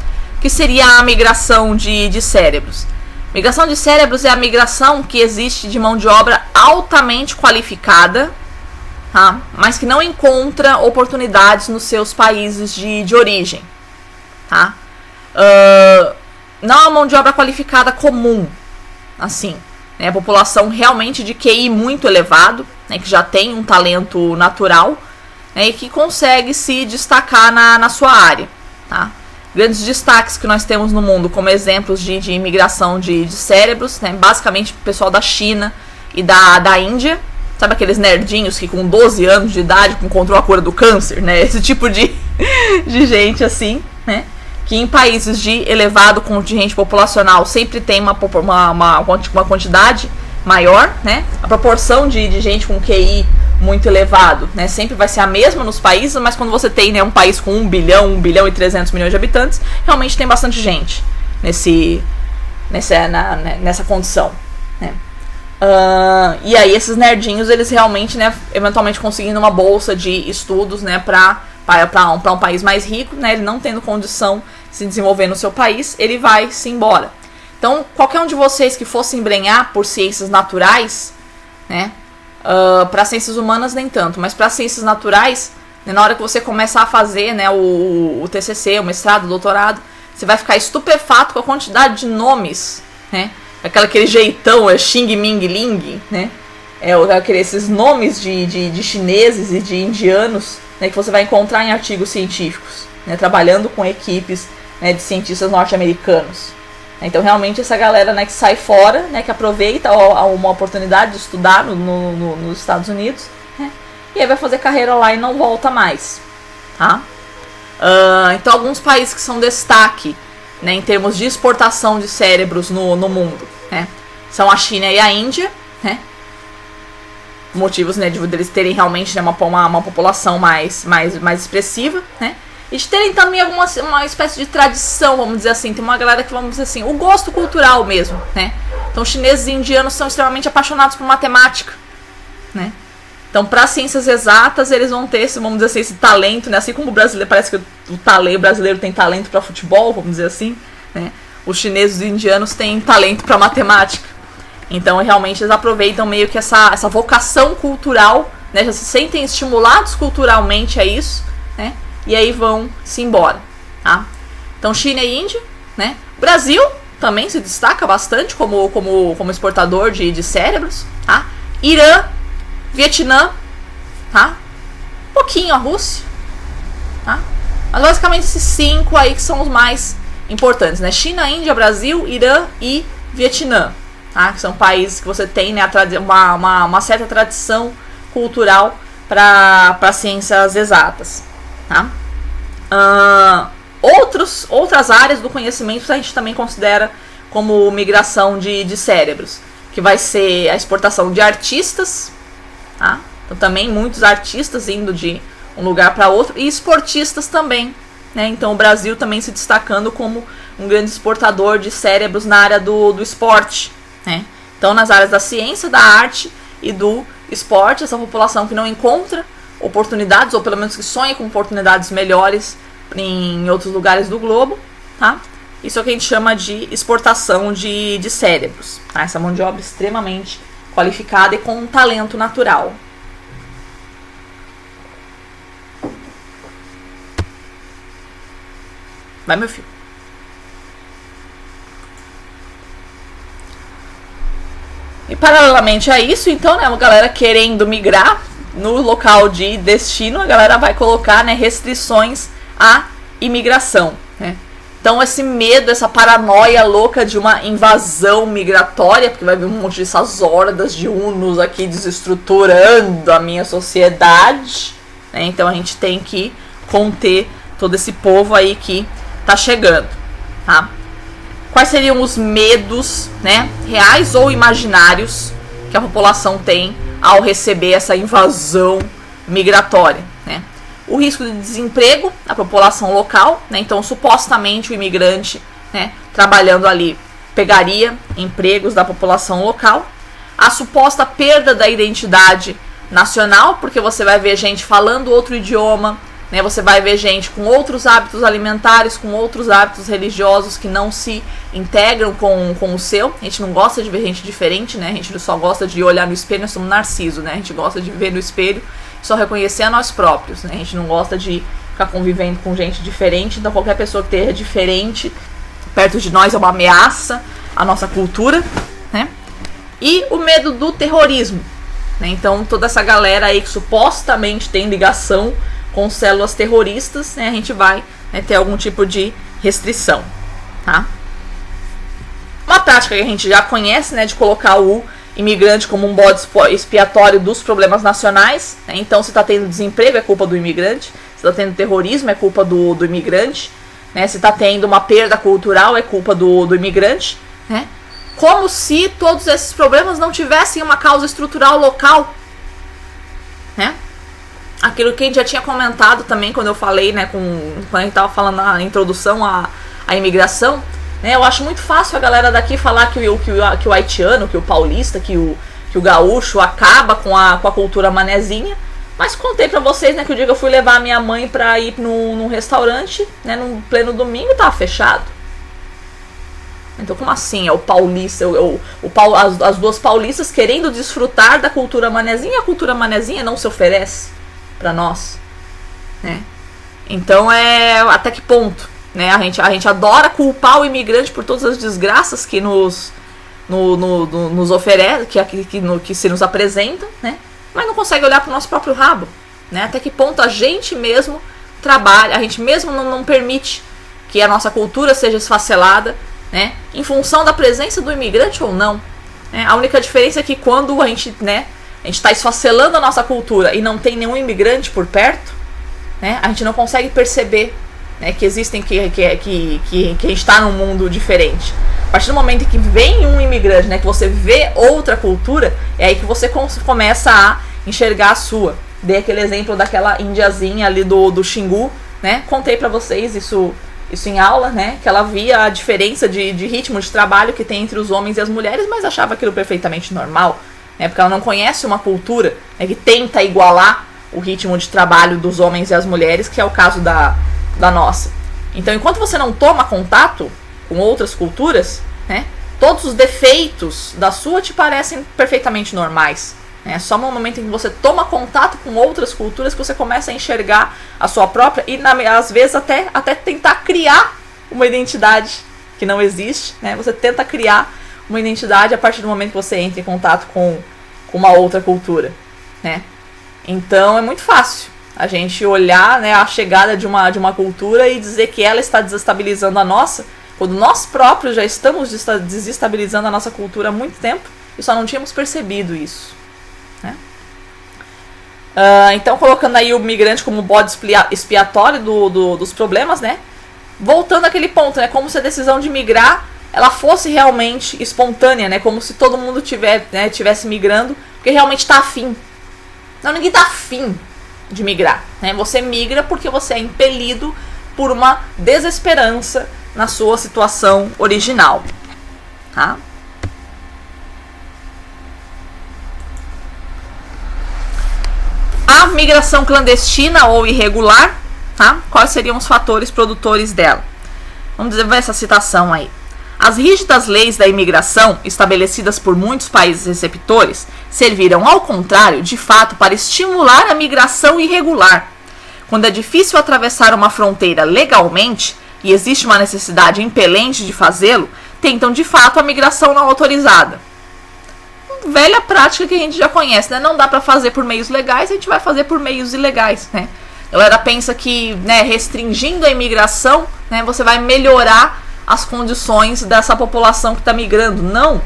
Que seria a migração de cérebros. Migração de cérebros é a migração que existe de mão de obra altamente qualificada, tá? Mas que não encontra oportunidades nos seus países de origem, tá? Não é uma mão de obra qualificada comum, assim, né? A população realmente de QI muito elevado, né, que já tem um talento natural, né, e que consegue se destacar na sua área, tá? Grandes destaques que nós temos no mundo como exemplos de imigração de cérebros, né, basicamente o pessoal da China e da Índia, sabe aqueles nerdinhos que com 12 anos de idade encontrou a cura do câncer, né, esse tipo de gente assim, né, que em países de elevado contingente populacional sempre tem uma quantidade maior, né? A proporção de gente com QI muito elevado, né, sempre vai ser a mesma nos países, mas quando você tem, né, um país com 1 bilhão e 300 milhões de habitantes, realmente tem bastante gente nessa condição, né? E aí esses nerdinhos, eles realmente, né, eventualmente conseguindo uma bolsa de estudos, né, para um país mais rico, né, ele não tendo condição de se desenvolver no seu país, ele vai se embora. Então, qualquer um de vocês que fosse embrenhar por ciências naturais, né, para ciências humanas nem tanto, mas para ciências naturais, né, na hora que você começar a fazer, né, o TCC, o mestrado, o doutorado, você vai ficar estupefato com a quantidade de nomes, né, aquele jeitão, Xing Ming Ling, né, esses nomes de chineses e de indianos, né, que você vai encontrar em artigos científicos, né, trabalhando com equipes, né, de cientistas norte-americanos. Então, realmente, essa galera, né, que sai fora, né, que aproveita uma oportunidade de estudar nos Estados Unidos, né, e aí vai fazer carreira lá e não volta mais, tá? Então, alguns países que são destaque, né, em termos de exportação de cérebros no mundo, né, são a China e a Índia, né, motivos, né, de eles terem realmente, né, uma população mais expressiva, né, e de terem também uma espécie de tradição, vamos dizer assim. Tem uma galera que, vamos dizer assim, o gosto cultural mesmo, né? Então, chineses e indianos são extremamente apaixonados por matemática, né? Então, para ciências exatas, eles vão ter vamos dizer assim, esse talento, né? Assim como o brasileiro, parece que o brasileiro tem talento para futebol, vamos dizer assim, né? Os chineses e indianos têm talento para matemática. Então, realmente, eles aproveitam meio que essa vocação cultural, né? Já se sentem estimulados culturalmente a isso, né? E aí vão se embora, tá? Então, China e Índia, né? O Brasil também se destaca bastante como exportador de cérebros, tá? Irã, Vietnã, tá? Um pouquinho a Rússia, tá? Mas basicamente esses 5 aí que são os mais importantes, né? China, Índia, Brasil, Irã e Vietnã, tá? Que são países que você tem, né, uma certa tradição cultural para ciências exatas. Tá? Outras áreas do conhecimento a gente também considera como migração de cérebros, que vai ser a exportação de artistas, tá? Então também muitos artistas indo de um lugar para outro, e esportistas também, né? Então o Brasil também se destacando como um grande exportador de cérebros na área do esporte, né? Então nas áreas da ciência, da arte e do esporte, essa população que não encontra oportunidades, ou pelo menos que sonha com oportunidades melhores em outros lugares do globo, tá? Isso é o que a gente chama de exportação de cérebros, tá? Essa mão de obra extremamente qualificada e com um talento natural. Vai, meu filho. E paralelamente a isso, então, né, a galera querendo migrar no local de destino, a galera vai colocar, né, restrições à imigração, né? Então esse medo, essa paranoia louca de uma invasão migratória, porque vai vir um monte dessas hordas de hunos aqui desestruturando a minha sociedade, né? Então a gente tem que conter todo esse povo aí que tá chegando, tá? Quais seriam os medos, né, reais ou imaginários que a população tem ao receber essa invasão migratória, né? O risco de desemprego da população local, né? Então supostamente o imigrante, né, trabalhando ali pegaria empregos da população local. A suposta perda da identidade nacional, porque você vai ver gente falando outro idioma, né? Você vai ver gente com outros hábitos alimentares, com outros hábitos religiosos que não se integram com o seu. A gente não gosta de ver gente diferente, né? A gente só gosta de olhar no espelho, nós somos narciso, né? A gente gosta de ver no espelho e só reconhecer a nós próprios, né? A gente não gosta de ficar convivendo com gente diferente, então qualquer pessoa que esteja diferente perto de nós é uma ameaça à nossa cultura, né? E o medo do terrorismo, né? Então toda essa galera aí que supostamente tem ligação com células terroristas, né, a gente vai, né, ter algum tipo de restrição, tá? Uma tática que a gente já conhece, né, de colocar o imigrante como um bode expiatório dos problemas nacionais, né? Então se está tendo desemprego é culpa do imigrante, se está tendo terrorismo é culpa do imigrante, né? Se está tendo uma perda cultural é culpa do imigrante, né? Como se todos esses problemas não tivessem uma causa estrutural local, né? Aquilo que a gente já tinha comentado também quando eu falei, né, quando a gente estava falando na introdução à imigração, né, eu acho muito fácil a galera daqui falar que o haitiano, que o paulista, que o gaúcho acaba com a cultura manezinha, mas contei pra vocês, né, que o dia que eu fui levar a minha mãe pra ir num restaurante, né, no pleno domingo, e tava fechado. Então como assim? É o paulista, as duas paulistas querendo desfrutar da cultura manezinha, e a cultura manezinha não se oferece para nós, né? Então até que ponto, né? A gente adora culpar o imigrante por todas as desgraças que nos oferece, que se nos apresentam, né? Mas não consegue olhar para o nosso próprio rabo, né? Até que ponto a gente mesmo trabalha, a gente mesmo não permite que a nossa cultura seja esfacelada, né? Em função da presença do imigrante ou não, né? A única diferença é que quando a gente, né, a gente está esfacelando a nossa cultura e não tem nenhum imigrante por perto, né, a gente não consegue perceber, né, que existem, que a gente está num mundo diferente. A partir do momento em que vem um imigrante, né, que você vê outra cultura, é aí que você começa a enxergar a sua. Dei aquele exemplo daquela indiazinha ali do Xingu, né, contei pra vocês isso em aula, né, que ela via a diferença de ritmo de trabalho que tem entre os homens e as mulheres, mas achava aquilo perfeitamente normal. Porque ela não conhece uma cultura, né, que tenta igualar o ritmo de trabalho dos homens e as mulheres, que é o caso da nossa. Então, enquanto você não toma contato com outras culturas, né, todos os defeitos da sua te parecem perfeitamente normais. É só no momento em que você toma contato com outras culturas que você começa a enxergar a sua própria e, às vezes, até tentar criar uma identidade que não existe, né? Você tenta criar uma identidade a partir do momento que você entra em contato com uma outra cultura, né? Então é muito fácil a gente olhar, né, a chegada de uma cultura e dizer que ela está desestabilizando a nossa, quando nós próprios já estamos desestabilizando a nossa cultura há muito tempo e só não tínhamos percebido isso, né? Então, colocando aí o migrante como bode expiatório dos problemas, né? Voltando àquele ponto, né? Como se a decisão de migrar ela fosse realmente espontânea, né? Como se todo mundo tivesse migrando, porque realmente está afim. Não, ninguém está afim de migrar, né? Você migra porque você é impelido por uma desesperança na sua situação original, tá? A migração clandestina ou irregular, tá? Quais seriam os fatores produtores dela? Vamos ver essa citação aí. As rígidas leis da imigração, estabelecidas por muitos países receptores, serviram, ao contrário, de fato, para estimular a migração irregular. Quando é difícil atravessar uma fronteira legalmente, e existe uma necessidade impelente de fazê-lo, tentam, de fato, a migração não autorizada. Velha prática que a gente já conhece, né? Não dá para fazer por meios legais, a gente vai fazer por meios ilegais, né? A galera pensa que, né, restringindo a imigração, né, você vai melhorar as condições dessa população que está migrando. Não.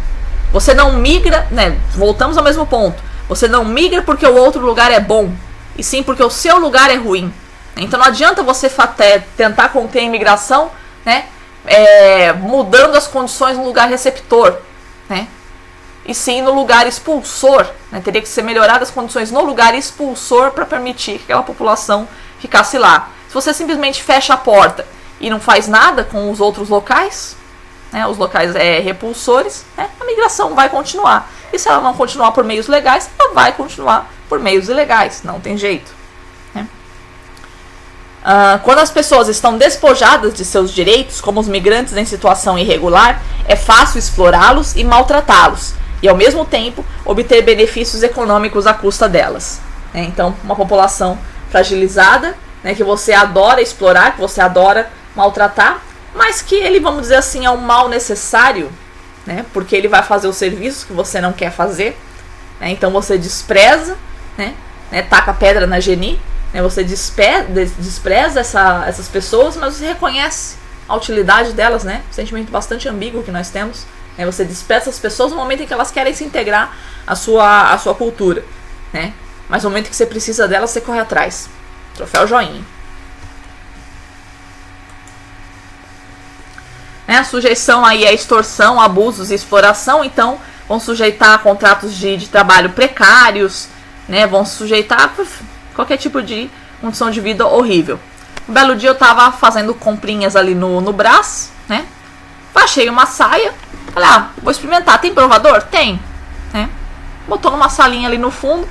Você não migra, né? Voltamos ao mesmo ponto. Você não migra porque o outro lugar é bom, e sim porque o seu lugar é ruim. Então não adianta você tentar conter a imigração, né, mudando as condições no lugar receptor, né? E sim no lugar expulsor, né? Teria que ser melhoradas as condições no lugar expulsor para permitir que aquela população ficasse lá. Se você simplesmente fecha a porta e não faz nada com os outros locais, né, os locais repulsores, né, a migração vai continuar. E se ela não continuar por meios legais, ela vai continuar por meios ilegais, não tem jeito. Né? Quando as pessoas estão despojadas de seus direitos, como os migrantes em situação irregular, é fácil explorá-los e maltratá-los, e ao mesmo tempo obter benefícios econômicos à custa delas. Né? Então, uma população fragilizada, né, que você adora explorar, que você adora maltratar, mas que ele, vamos dizer assim, é um mal necessário, né, porque ele vai fazer os serviços que você não quer fazer, né, então você despreza, né, taca pedra na geni, né, você despreza essas pessoas, mas você reconhece a utilidade delas, né, um sentimento bastante ambíguo que nós temos, né, você despreza as pessoas no momento em que elas querem se integrar à sua cultura, né, mas no momento que você precisa delas, você corre atrás. Troféu joinha. Né, a sujeição aí é extorsão, abusos e exploração, então vão sujeitar a contratos de trabalho precários, né, vão sujeitar a qualquer tipo de condição de vida horrível. Um belo dia eu tava fazendo comprinhas ali no Brás, né, achei uma saia, falei, vou experimentar, tem provador? Tem, né, botou numa salinha ali no fundo.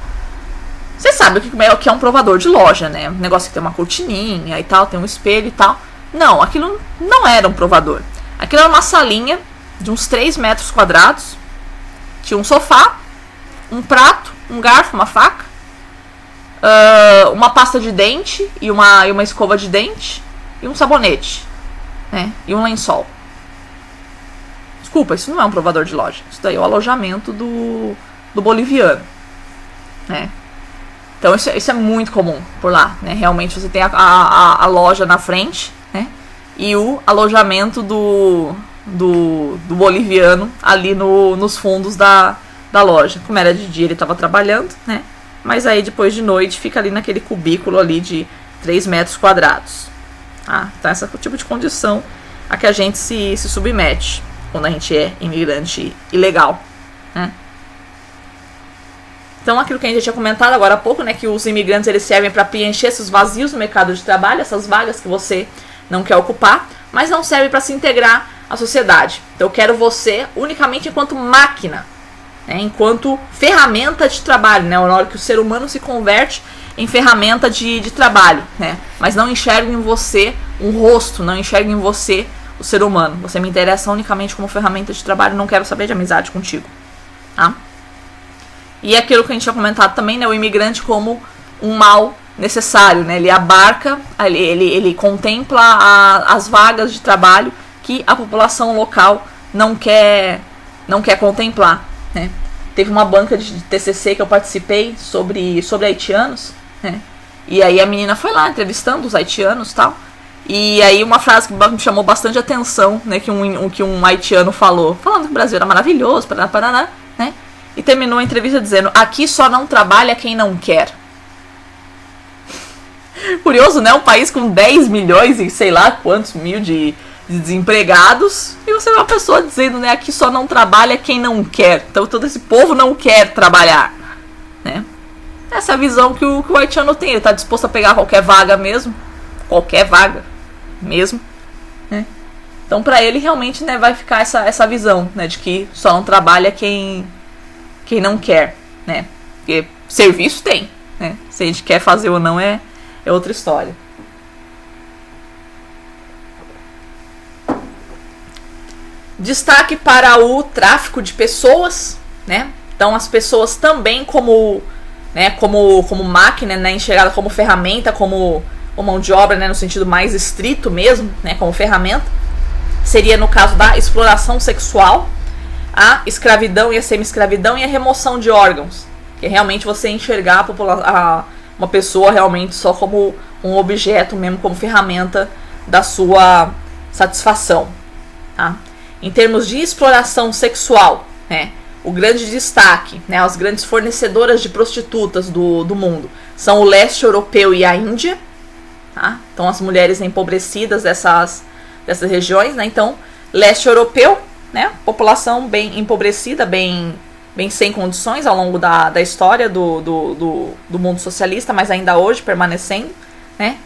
Você sabe o que é um provador de loja, né? Um negócio que tem uma cortininha e tal, tem um espelho e tal. Não, aquilo não era um provador. Aquilo era uma salinha de uns 3 metros quadrados. Tinha um sofá, um prato, um garfo, uma faca, uma pasta de dente e uma escova de dente e um sabonete, né? E um lençol. Desculpa, isso não é um provador de loja. Isso daí é o alojamento do boliviano, né? Então isso é muito comum por lá, né? Realmente você tem a loja na frente, né? E o alojamento do boliviano ali nos fundos da loja. Como era de dia, ele estava trabalhando, né? Mas aí depois de noite fica ali naquele cubículo ali de 3 metros quadrados. Tá? Então esse é o tipo de condição a que a gente se submete quando a gente é imigrante ilegal, né? Então, aquilo que a gente já tinha comentado agora há pouco, né, que os imigrantes eles servem para preencher esses vazios no mercado de trabalho, essas vagas que você não quer ocupar, mas não serve para se integrar à sociedade. Então, eu quero você unicamente enquanto máquina, né, enquanto ferramenta de trabalho, né, na hora que o ser humano se converte em ferramenta de trabalho, né, mas não enxergo em você um rosto, não enxergo em você o ser humano. Você me interessa unicamente como ferramenta de trabalho, não quero saber de amizade contigo, tá? E aquilo que a gente tinha comentado também, né, o imigrante como um mal necessário, né, ele abarca, ele contempla as vagas de trabalho que a população local não quer contemplar, né. Teve uma banca de TCC que eu participei sobre haitianos, né, e aí a menina foi lá entrevistando os haitianos e tal, e aí uma frase que me chamou bastante atenção, né, que um haitiano falando que o Brasil era maravilhoso, paraná, né. E terminou a entrevista dizendo, aqui só não trabalha quem não quer. Curioso, né? Um país com 10 milhões e sei lá quantos mil de desempregados. E você vê uma pessoa dizendo, né? Aqui só não trabalha quem não quer. Então todo esse povo não quer trabalhar, né? Essa é a visão que o haitiano tem. Ele está disposto a pegar qualquer vaga mesmo. Qualquer vaga mesmo, né? Então para ele realmente, né, vai ficar essa visão, né? De que só não trabalha quem não quer, né? Porque serviço tem, né? Se a gente quer fazer ou não é outra história. Destaque para o tráfico de pessoas, né? Então as pessoas também como máquina, né, enxergada como ferramenta, como mão de obra, né, no sentido mais estrito mesmo, né, como ferramenta. Seria no caso da exploração sexual, a escravidão e a semi-escravidão e a remoção de órgãos, que é realmente você enxergar uma pessoa realmente só como um objeto mesmo, como ferramenta da sua satisfação, tá? Em termos de exploração sexual, né, o grande destaque, né, as grandes fornecedoras de prostitutas do mundo são o leste europeu e a Índia, tá? Então as mulheres empobrecidas dessas regiões, né? Então leste europeu, né, população bem empobrecida, bem sem condições ao longo da história do mundo socialista, mas ainda hoje permanecendo, né?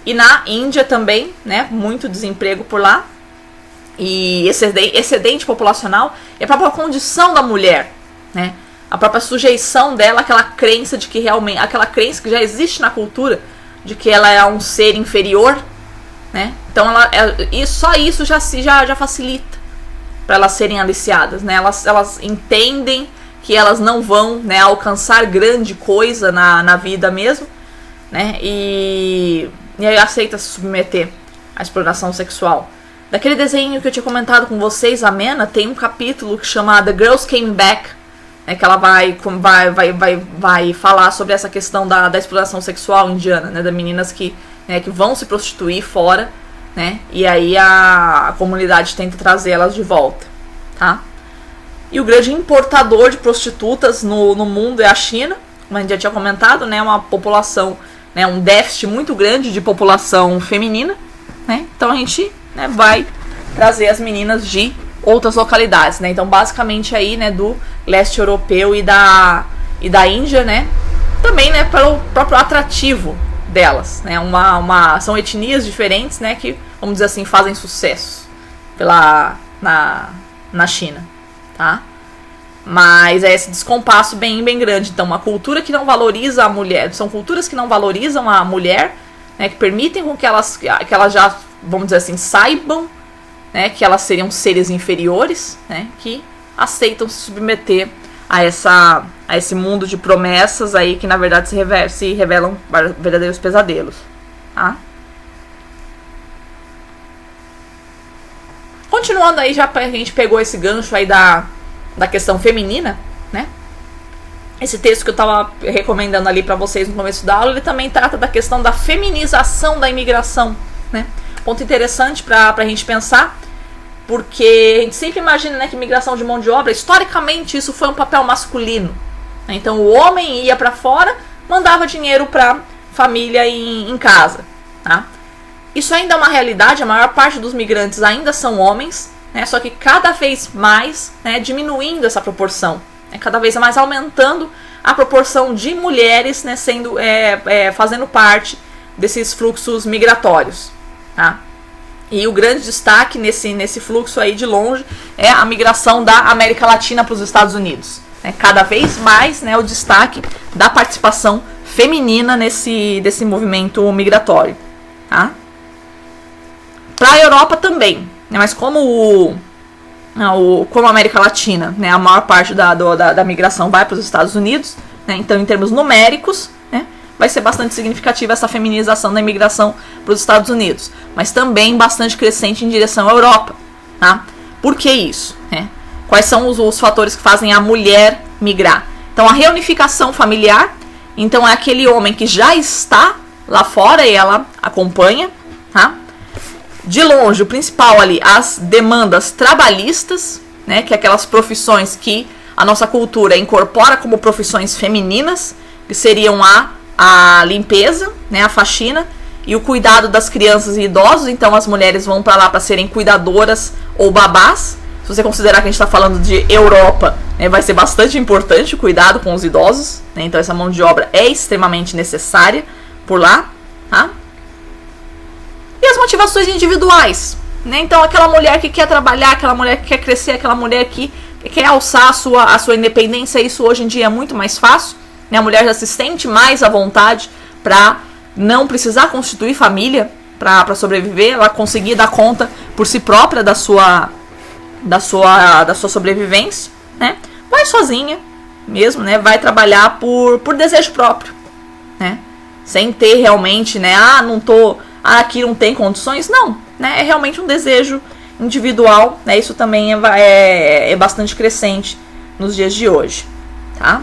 E na Índia também, né, muito desemprego por lá. E excedente populacional e a própria condição da mulher, né? A própria sujeição dela, aquela crença de que realmente, aquela crença que já existe na cultura de que ela é um ser inferior, né? Então só isso já facilita para elas serem aliciadas, né? Elas entendem que elas não vão, né, alcançar grande coisa na vida mesmo, né? E aí aceita se submeter à exploração sexual. Daquele desenho que eu tinha comentado com vocês, a Mena, tem um capítulo que chama The Girls Came Back, né, que ela vai falar sobre essa questão da exploração sexual indiana, né, das meninas que vão se prostituir fora, né, e aí a comunidade tenta trazer elas de volta, tá? E o grande importador de prostitutas no mundo é a China, como a gente já tinha comentado, né, uma população, né, um déficit muito grande de população feminina, né, então a gente, né, vai trazer as meninas de outras localidades, né? Então basicamente aí, né, do leste europeu e da Índia, né, também, né, pelo próprio atrativo delas, né, são etnias diferentes, né, que, vamos dizer assim, fazem sucesso na China, tá? Mas é esse descompasso bem grande. Então uma cultura que não valoriza a mulher, são culturas que não valorizam a mulher, né, que permitem com que elas já, vamos dizer assim, saibam, né, que elas seriam seres inferiores, né, que aceitam se submeter a esse mundo de promessas aí que na verdade se revelam verdadeiros pesadelos, tá? Continuando aí, já a gente pegou esse gancho aí da questão feminina, né? Esse texto que eu estava recomendando ali para vocês no começo da aula, ele também trata da questão da feminização da imigração, né? Ponto interessante para a gente pensar, porque a gente sempre imagina, né, que imigração de mão de obra, historicamente isso foi um papel masculino, né? Então o homem ia para fora, mandava dinheiro para família em casa, tá? Isso ainda é uma realidade, a maior parte dos migrantes ainda são homens, né? Só que cada vez mais, né, diminuindo essa proporção, né? Cada vez mais aumentando a proporção de mulheres, né, fazendo parte desses fluxos migratórios, tá? E o grande destaque nesse fluxo aí de longe é a migração da América Latina para os Estados Unidos, né? Cada vez mais, né, o destaque da participação feminina desse movimento migratório, tá? Para a Europa também, né, mas como a América Latina, né, a maior parte da migração vai para os Estados Unidos, né, então em termos numéricos, né, vai ser bastante significativa essa feminização da imigração para os Estados Unidos, mas também bastante crescente em direção à Europa, tá? Por que isso, né? Quais são os fatores que fazem a mulher migrar? Então a reunificação familiar, então é aquele homem que já está lá fora e ela acompanha, tá? De longe, o principal ali, as demandas trabalhistas, né, que é aquelas profissões que a nossa cultura incorpora como profissões femininas, que seriam a limpeza, né, a faxina e o cuidado das crianças e idosos. Então as mulheres vão para lá para serem cuidadoras ou babás. Se você considerar que a gente está falando de Europa, né, vai ser bastante importante o cuidado com os idosos, né, então essa mão de obra é extremamente necessária por lá, tá? E as motivações individuais, né? Então aquela mulher que quer trabalhar, aquela mulher que quer crescer, aquela mulher que quer alçar a sua independência, isso hoje em dia é muito mais fácil, né? A mulher já se sente mais à vontade para não precisar constituir família para sobreviver, ela conseguir dar conta por si própria da sua sobrevivência, né? Vai sozinha mesmo, né? Vai trabalhar por desejo próprio, né? Sem ter realmente, né? Aqui não tem condições, não, né? É realmente um desejo individual, né? Isso também é bastante crescente nos dias de hoje, tá?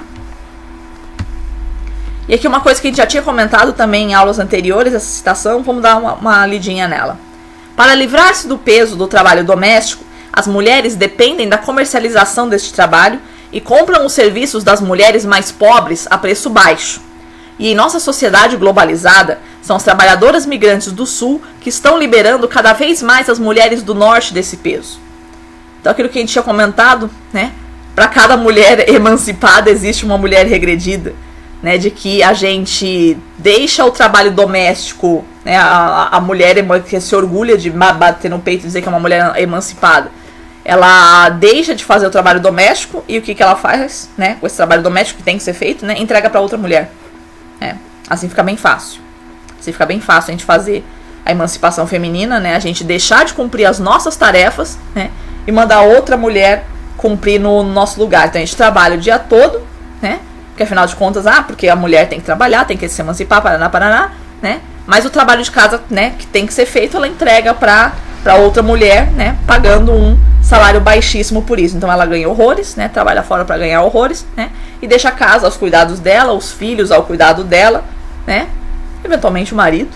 E aqui uma coisa que a gente já tinha comentado também em aulas anteriores, essa citação, vamos dar uma lidinha nela. Para livrar-se do peso do trabalho doméstico, as mulheres dependem da comercialização deste trabalho e compram os serviços das mulheres mais pobres a preço baixo. E em nossa sociedade globalizada, são as trabalhadoras migrantes do Sul que estão liberando cada vez mais as mulheres do Norte desse peso. Então aquilo que a gente tinha comentado, né? Para cada mulher emancipada existe uma mulher regredida, né? De que a gente deixa o trabalho doméstico, né? A mulher que se orgulha de bater no peito e dizer que é uma mulher emancipada, ela deixa de fazer o trabalho doméstico e o que ela faz, né? Com esse trabalho doméstico que tem que ser feito, né? Entrega para outra mulher. Assim fica bem fácil. Assim fica bem fácil a gente fazer a emancipação feminina, né? A gente deixar de cumprir as nossas tarefas, né? E mandar outra mulher cumprir no nosso lugar. Então a gente trabalha o dia todo, né? Porque afinal de contas, porque a mulher tem que trabalhar, tem que se emancipar, paraná, né? Mas o trabalho de casa, né, que tem que ser feito, ela entrega pra outra mulher, né? Pagando um salário baixíssimo por isso. Então ela ganha horrores, né? Trabalha fora para ganhar horrores, né? E deixa a casa aos cuidados dela, os filhos ao cuidado dela, né? Eventualmente o marido,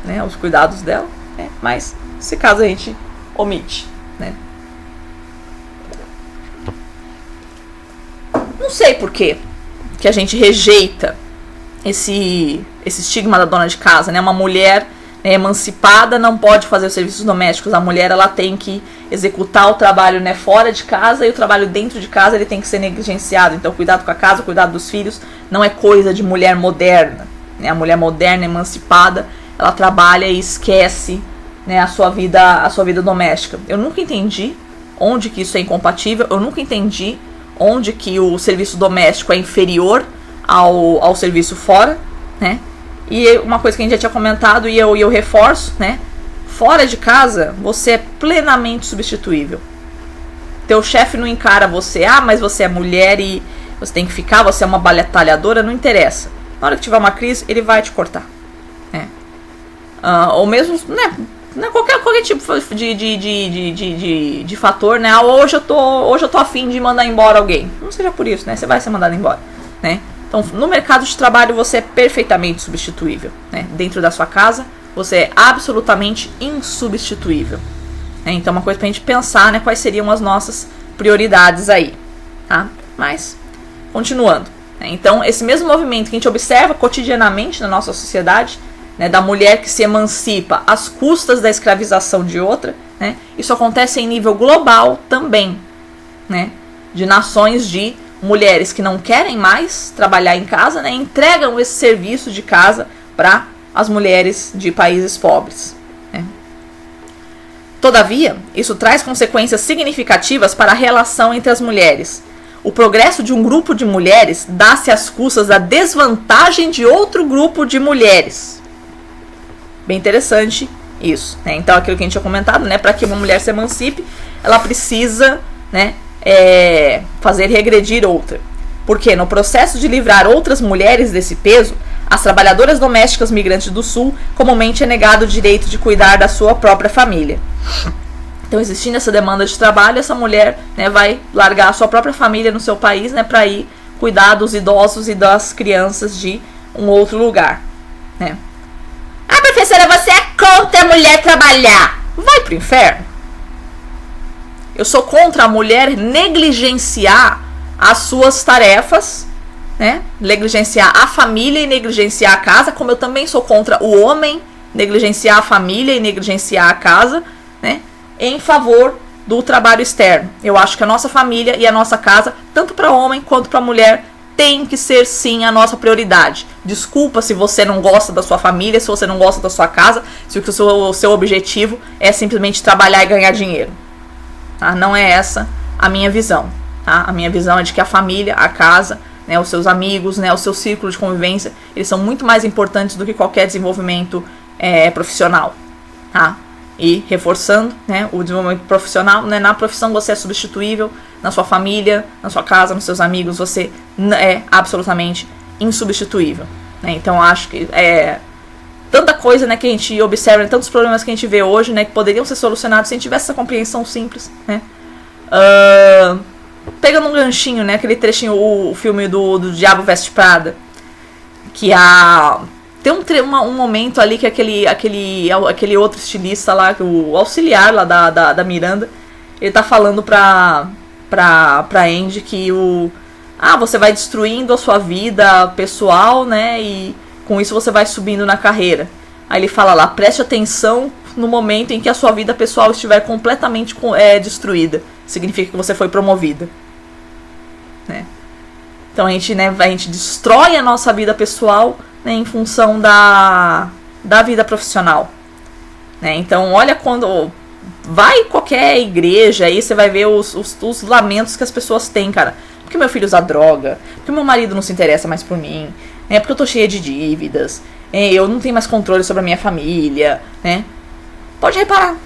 né? Aos cuidados dela, né? Mas esse caso a gente omite, né? Não sei por quê que a gente rejeita esse estigma da dona de casa, né? Uma mulher, né, emancipada não pode fazer os serviços domésticos. A mulher, ela tem que executar o trabalho, né, fora de casa, e o trabalho dentro de casa ele tem que ser negligenciado. Então, cuidado com a casa, cuidado dos filhos, não é coisa de mulher moderna, né? A mulher moderna, emancipada, ela trabalha e esquece, né, a sua vida doméstica. Eu nunca entendi onde que isso é incompatível. Eu nunca entendi onde que o serviço doméstico é inferior ao serviço fora, né? E uma coisa que a gente já tinha comentado e eu reforço, né? Fora de casa, você é plenamente substituível. Teu chefe não encara você, mas você é mulher e você tem que ficar, você é uma batalhadora, não interessa. Na hora que tiver uma crise, ele vai te cortar, né? Ou mesmo, né, qualquer tipo de fator, né? Hoje eu tô afim de mandar embora alguém. Não seja por isso, né? Você vai ser mandado embora, né? Então, no mercado de trabalho, você é perfeitamente substituível, né? Dentro da sua casa, você é absolutamente insubstituível, né? Então, uma coisa pra gente pensar, né? Quais seriam as nossas prioridades aí, tá? Mas, continuando, né? Então, esse mesmo movimento que a gente observa cotidianamente na nossa sociedade, né? Da mulher que se emancipa às custas da escravização de outra, né? Isso acontece em nível global também, né? De nações de mulheres que não querem mais trabalhar em casa, né, entregam esse serviço de casa para as mulheres de países pobres, né. Todavia, isso traz consequências significativas para a relação entre as mulheres. O progresso de um grupo de mulheres dá-se às custas da desvantagem de outro grupo de mulheres. Bem interessante isso, né. Então, aquilo que a gente tinha comentado, né, para que uma mulher se emancipe, ela precisa, né, fazer regredir outra. Porque no processo de livrar outras mulheres desse peso, as trabalhadoras domésticas migrantes do Sul comumente é negado o direito de cuidar da sua própria família. Então, existindo essa demanda de trabalho, essa mulher, né, vai largar a sua própria família no seu país, né, para ir cuidar dos idosos e das crianças de um outro lugar, né. Professora, você é contra a mulher trabalhar. Vai pro inferno. Eu sou contra a mulher negligenciar as suas tarefas, né? Negligenciar a família e negligenciar a casa, como eu também sou contra o homem negligenciar a família e negligenciar a casa, né? Em favor do trabalho externo. Eu acho que a nossa família e a nossa casa, tanto para homem quanto para mulher, tem que ser sim a nossa prioridade. Desculpa se você não gosta da sua família, se você não gosta da sua casa, se o seu objetivo é simplesmente trabalhar e ganhar dinheiro. Tá? Não é essa a minha visão. Tá? A minha visão é de que a família, a casa, né, os seus amigos, né, o seu círculo de convivência, eles são muito mais importantes do que qualquer desenvolvimento profissional, tá? E reforçando, né, o desenvolvimento profissional, né, na profissão você é substituível, na sua família, na sua casa, nos seus amigos, você é absolutamente insubstituível, né? Então acho que tanta coisa, né, que a gente observa, né, tantos problemas que a gente vê hoje, né, que poderiam ser solucionados se a gente tivesse essa compreensão simples, né? Pegando um ganchinho, né, aquele trechinho, o filme do Diabo Veste Prada, que tem um momento ali que aquele outro estilista lá, o auxiliar lá da Miranda, ele tá falando pra Andy que você vai destruindo a sua vida pessoal, né, e com isso você vai subindo na carreira. Aí ele fala lá, preste atenção no momento em que a sua vida pessoal estiver completamente destruída. Significa que você foi promovida, né? Então a gente destrói a nossa vida pessoal, né, em função da vida profissional, né? Então olha, quando vai em qualquer igreja aí, você vai ver os lamentos que as pessoas têm, cara. Porque meu filho usa droga, porque meu marido não se interessa mais por mim, né? Porque eu tô cheia de dívidas, eu não tenho mais controle sobre a minha família, né? Pode reparar,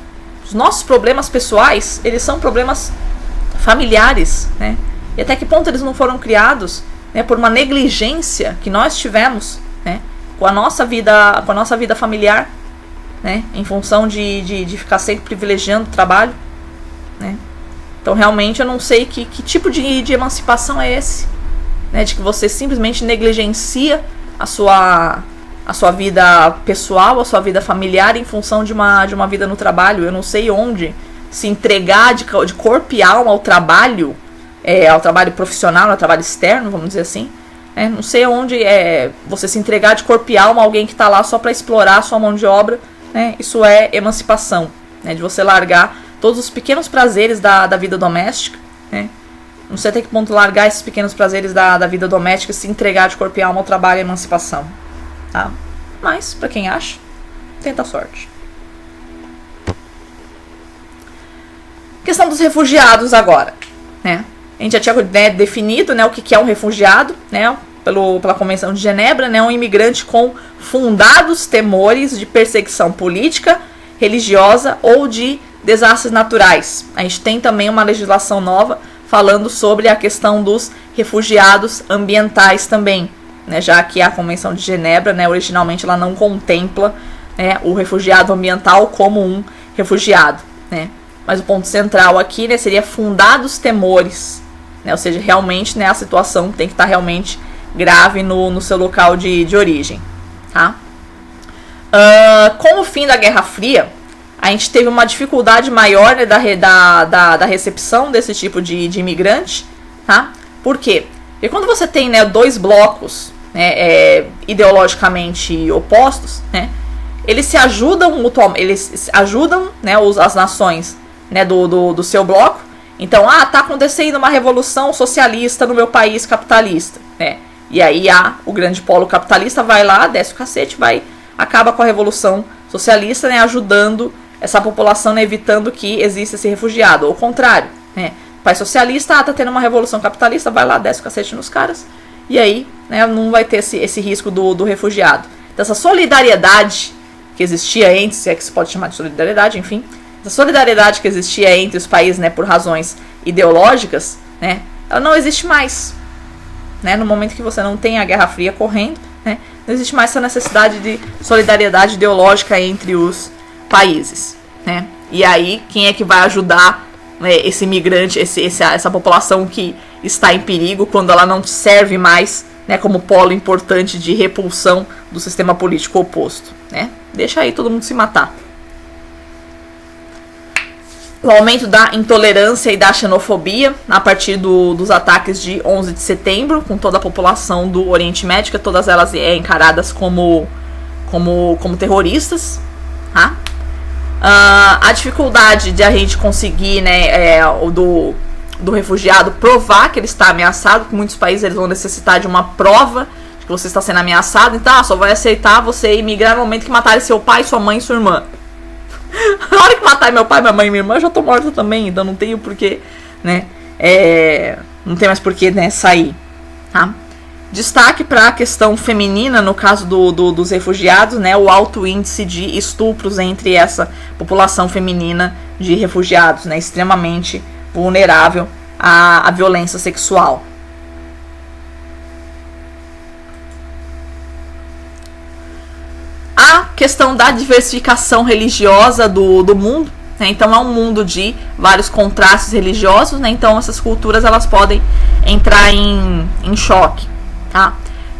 os nossos problemas pessoais, eles são problemas familiares, né? E até que ponto eles não foram criados, né, por uma negligência que nós tivemos, né, com a nossa vida familiar, né, em função de ficar sempre privilegiando o trabalho, né? Então realmente eu não sei que tipo de emancipação é esse, né, de que você simplesmente negligencia a sua vida pessoal, a sua vida familiar em função de uma vida no trabalho. Eu não sei onde se entregar de corpo e alma ao trabalho profissional, ao trabalho externo, vamos dizer assim. Não sei onde você se entregar de corpo e alma a alguém que está lá só para explorar a sua mão de obra, né? Isso é emancipação, né? De você largar todos os pequenos prazeres da vida doméstica, né? Não sei até que ponto largar esses pequenos prazeres da vida doméstica e se entregar de corpo e alma ao trabalho é emancipação, tá? Mas, para quem acha, tenta a sorte. Questão dos refugiados agora, né? A gente já tinha, né, definido, né, o que é um refugiado, né, pela Convenção de Genebra, né, um imigrante com fundados temores de perseguição política, religiosa ou de desastres naturais. A gente tem também uma legislação nova falando sobre a questão dos refugiados ambientais também, né, já que a Convenção de Genebra, né, originalmente ela não contempla, né, o refugiado ambiental como um refugiado, né. Mas o ponto central aqui, né, seria fundados temores, né, ou seja, realmente, né, a situação tem que estar realmente grave no seu local de origem, tá? Com o fim da Guerra Fria, a gente teve uma dificuldade maior, né, da recepção desse tipo de imigrante, tá? Por quê? Porque quando você tem, né, dois blocos, né, ideologicamente opostos, né, eles se ajudam mutuamente, eles ajudam, né, as nações, né, do seu bloco. Então, tá acontecendo uma revolução socialista no meu país capitalista, né? E aí o grande polo capitalista vai lá, desce o cacete, acaba com a revolução socialista, né, ajudando essa população, né, evitando que exista esse refugiado. Ou o contrário, né? O país socialista, tá tendo uma revolução capitalista, vai lá, desce o cacete nos caras, e aí, né, não vai ter esse risco do refugiado. Então, essa solidariedade que existia entre, se é que se pode chamar de solidariedade, enfim, essa solidariedade que existia entre os países, né, por razões ideológicas, né, ela não existe mais, né? No momento que você não tem a Guerra Fria correndo, né, não existe mais essa necessidade de solidariedade ideológica entre os países, né? E aí, quem é que vai ajudar, né, esse imigrante, essa população que está em perigo quando ela não serve mais, né, como polo importante de repulsão do sistema político oposto, né? Deixa aí todo mundo se matar. O aumento da intolerância e da xenofobia a partir dos ataques de 11 de setembro, com toda a população do Oriente Médio, todas elas encaradas como terroristas, tá? A dificuldade de a gente conseguir, né, do refugiado provar que ele está ameaçado, que muitos países eles vão necessitar de uma prova de que você está sendo ameaçado, então só vai aceitar você emigrar no momento que matarem seu pai, sua mãe e sua irmã. Na hora que matar meu pai, minha mãe e minha irmã, eu já tô morta também, então não tenho porquê, né? Não tem mais porquê, né, sair, tá? Destaque para a questão feminina, no caso dos refugiados, né, o alto índice de estupros entre essa população feminina de refugiados, né, extremamente vulnerável à violência sexual. A questão da diversificação religiosa do mundo, né, então é um mundo de vários contrastes religiosos, né, então essas culturas elas podem entrar em choque. Tá?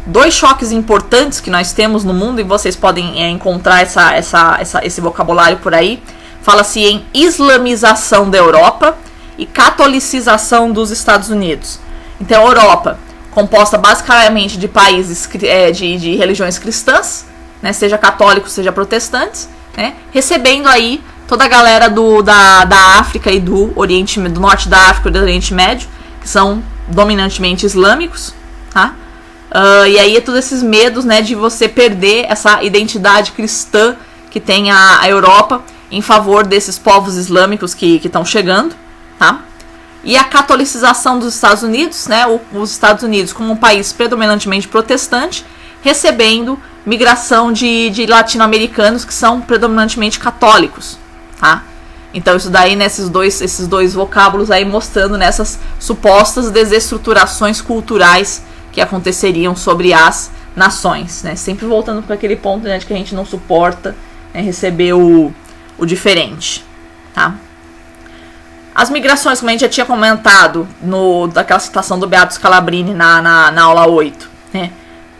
2 choques importantes que nós temos no mundo, e vocês podem encontrar esse vocabulário por aí. Fala-se em islamização da Europa e catolicização dos Estados Unidos. Então, a Europa, composta basicamente de países de religiões cristãs, né, seja católicos, seja protestantes, né, recebendo aí toda a galera da África e do norte da África e do Oriente Médio, que são dominantemente islâmicos, tá? E aí é todos esses medos, né, de você perder essa identidade cristã que tem a Europa em favor desses povos islâmicos que estão chegando, tá? E a catolicização dos Estados Unidos, né, os Estados Unidos como um país predominantemente protestante, recebendo migração de latino-americanos que são predominantemente católicos, tá? Então isso daí, né, esses dois vocábulos aí mostrando nessas supostas desestruturações culturais que aconteceriam sobre as nações, né? Sempre voltando para aquele ponto, né, de que a gente não suporta, né, receber o diferente, tá? As migrações, como a gente já tinha comentado daquela citação do Beato Scalabrini na aula 8, né,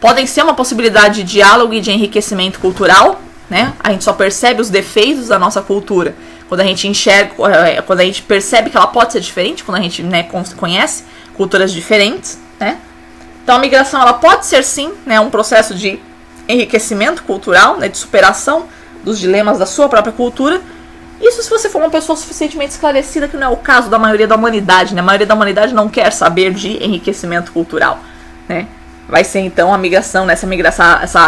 podem ser uma possibilidade de diálogo e de enriquecimento cultural, né? A gente só percebe os defeitos da nossa cultura quando a gente quando a gente percebe que ela pode ser diferente, quando a gente, né, conhece culturas diferentes, né? Então a migração ela pode ser sim, né, um processo de enriquecimento cultural, né, de superação dos dilemas da sua própria cultura. Isso se você for uma pessoa suficientemente esclarecida, que não é o caso da maioria da humanidade, né? A maioria da humanidade não quer saber de enriquecimento cultural, né? Vai ser então a migração, né,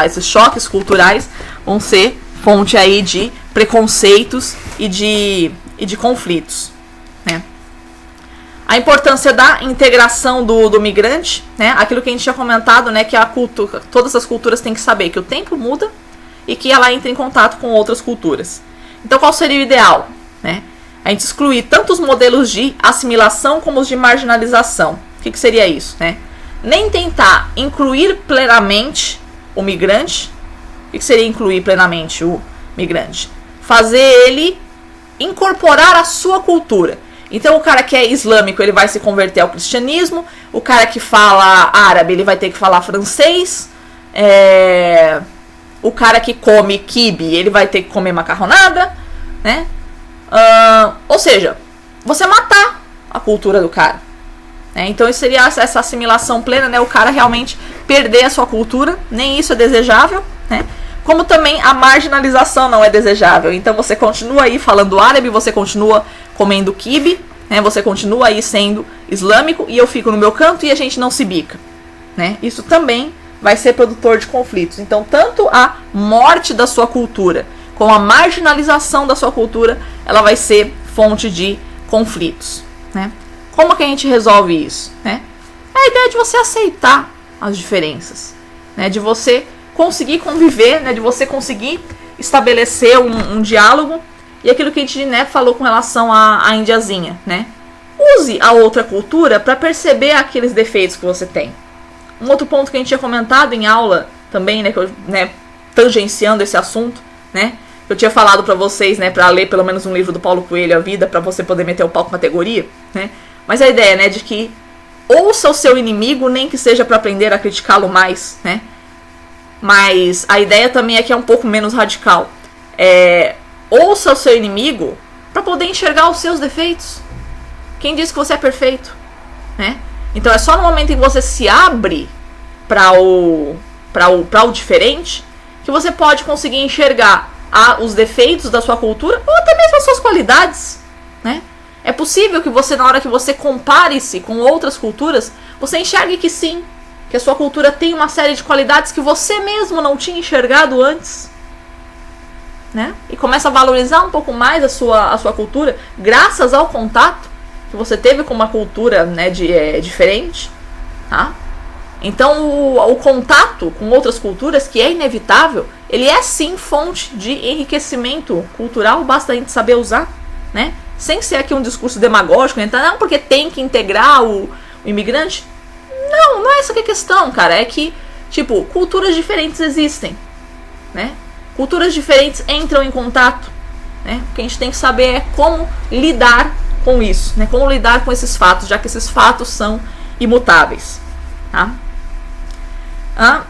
esses choques culturais vão ser fonte aí de preconceitos e de conflitos, né? A importância da integração do migrante, né? Aquilo que a gente tinha comentado, né? Que todas as culturas têm que saber que o tempo muda e que ela entra em contato com outras culturas. Então, qual seria o ideal, né? A gente excluir tanto os modelos de assimilação como os de marginalização. O que seria isso, né? Nem tentar incluir plenamente o migrante. O que seria incluir plenamente o migrante? Fazer ele incorporar a sua cultura. Então, o cara que é islâmico, ele vai se converter ao cristianismo. O cara que fala árabe, ele vai ter que falar francês. O cara que come quibe, ele vai ter que comer macarronada, né? Ou seja, você matar a cultura do cara, né? Então, isso seria essa assimilação plena, né? O cara realmente perder a sua cultura. Nem isso é desejável, né? Como também a marginalização não é desejável. Então, você continua aí falando árabe, você continua comendo quibe, né? Você continua aí sendo islâmico e eu fico no meu canto e a gente não se bica, né? Isso também vai ser produtor de conflitos. Então, tanto a morte da sua cultura como a marginalização da sua cultura, ela vai ser fonte de conflitos, né? Como que a gente resolve isso, né? É a ideia de você aceitar as diferenças, né? De você conseguir conviver, né? De você conseguir estabelecer um diálogo. E aquilo que a gente, né, falou com relação à indiazinha, né? Use a outra cultura para perceber aqueles defeitos que você tem. Um outro ponto que a gente tinha comentado em aula também, né, que eu, né, tangenciando esse assunto, né, eu tinha falado para vocês, né, para ler pelo menos um livro do Paulo Coelho, A Vida, para você poder meter o pau com categoria, né? Mas a ideia, né, de que ouça o seu inimigo, nem que seja para aprender a criticá-lo mais, né? Mas a ideia também é que é um pouco menos radical. Ouça o seu inimigo para poder enxergar os seus defeitos. Quem disse que você é perfeito, né? Então é só no momento em que você se abre para o diferente que você pode conseguir enxergar os defeitos da sua cultura ou até mesmo as suas qualidades, né? É possível que você, na hora que você compare-se com outras culturas, você enxergue que sim, que a sua cultura tem uma série de qualidades que você mesmo não tinha enxergado antes, né? E começa a valorizar um pouco mais a sua cultura graças ao contato que você teve com uma cultura, né, diferente, tá? Então o contato com outras culturas, que é inevitável, ele é sim fonte de enriquecimento cultural, basta a gente saber usar, né? Sem ser aqui um discurso demagógico, então, não, porque tem que integrar o imigrante. Não é essa que é a questão, cara. É que, tipo, culturas diferentes existem, né? Culturas diferentes entram em contato, né? O que a gente tem que saber é como lidar com isso, né? Como lidar com esses fatos, já que esses fatos são imutáveis, tá?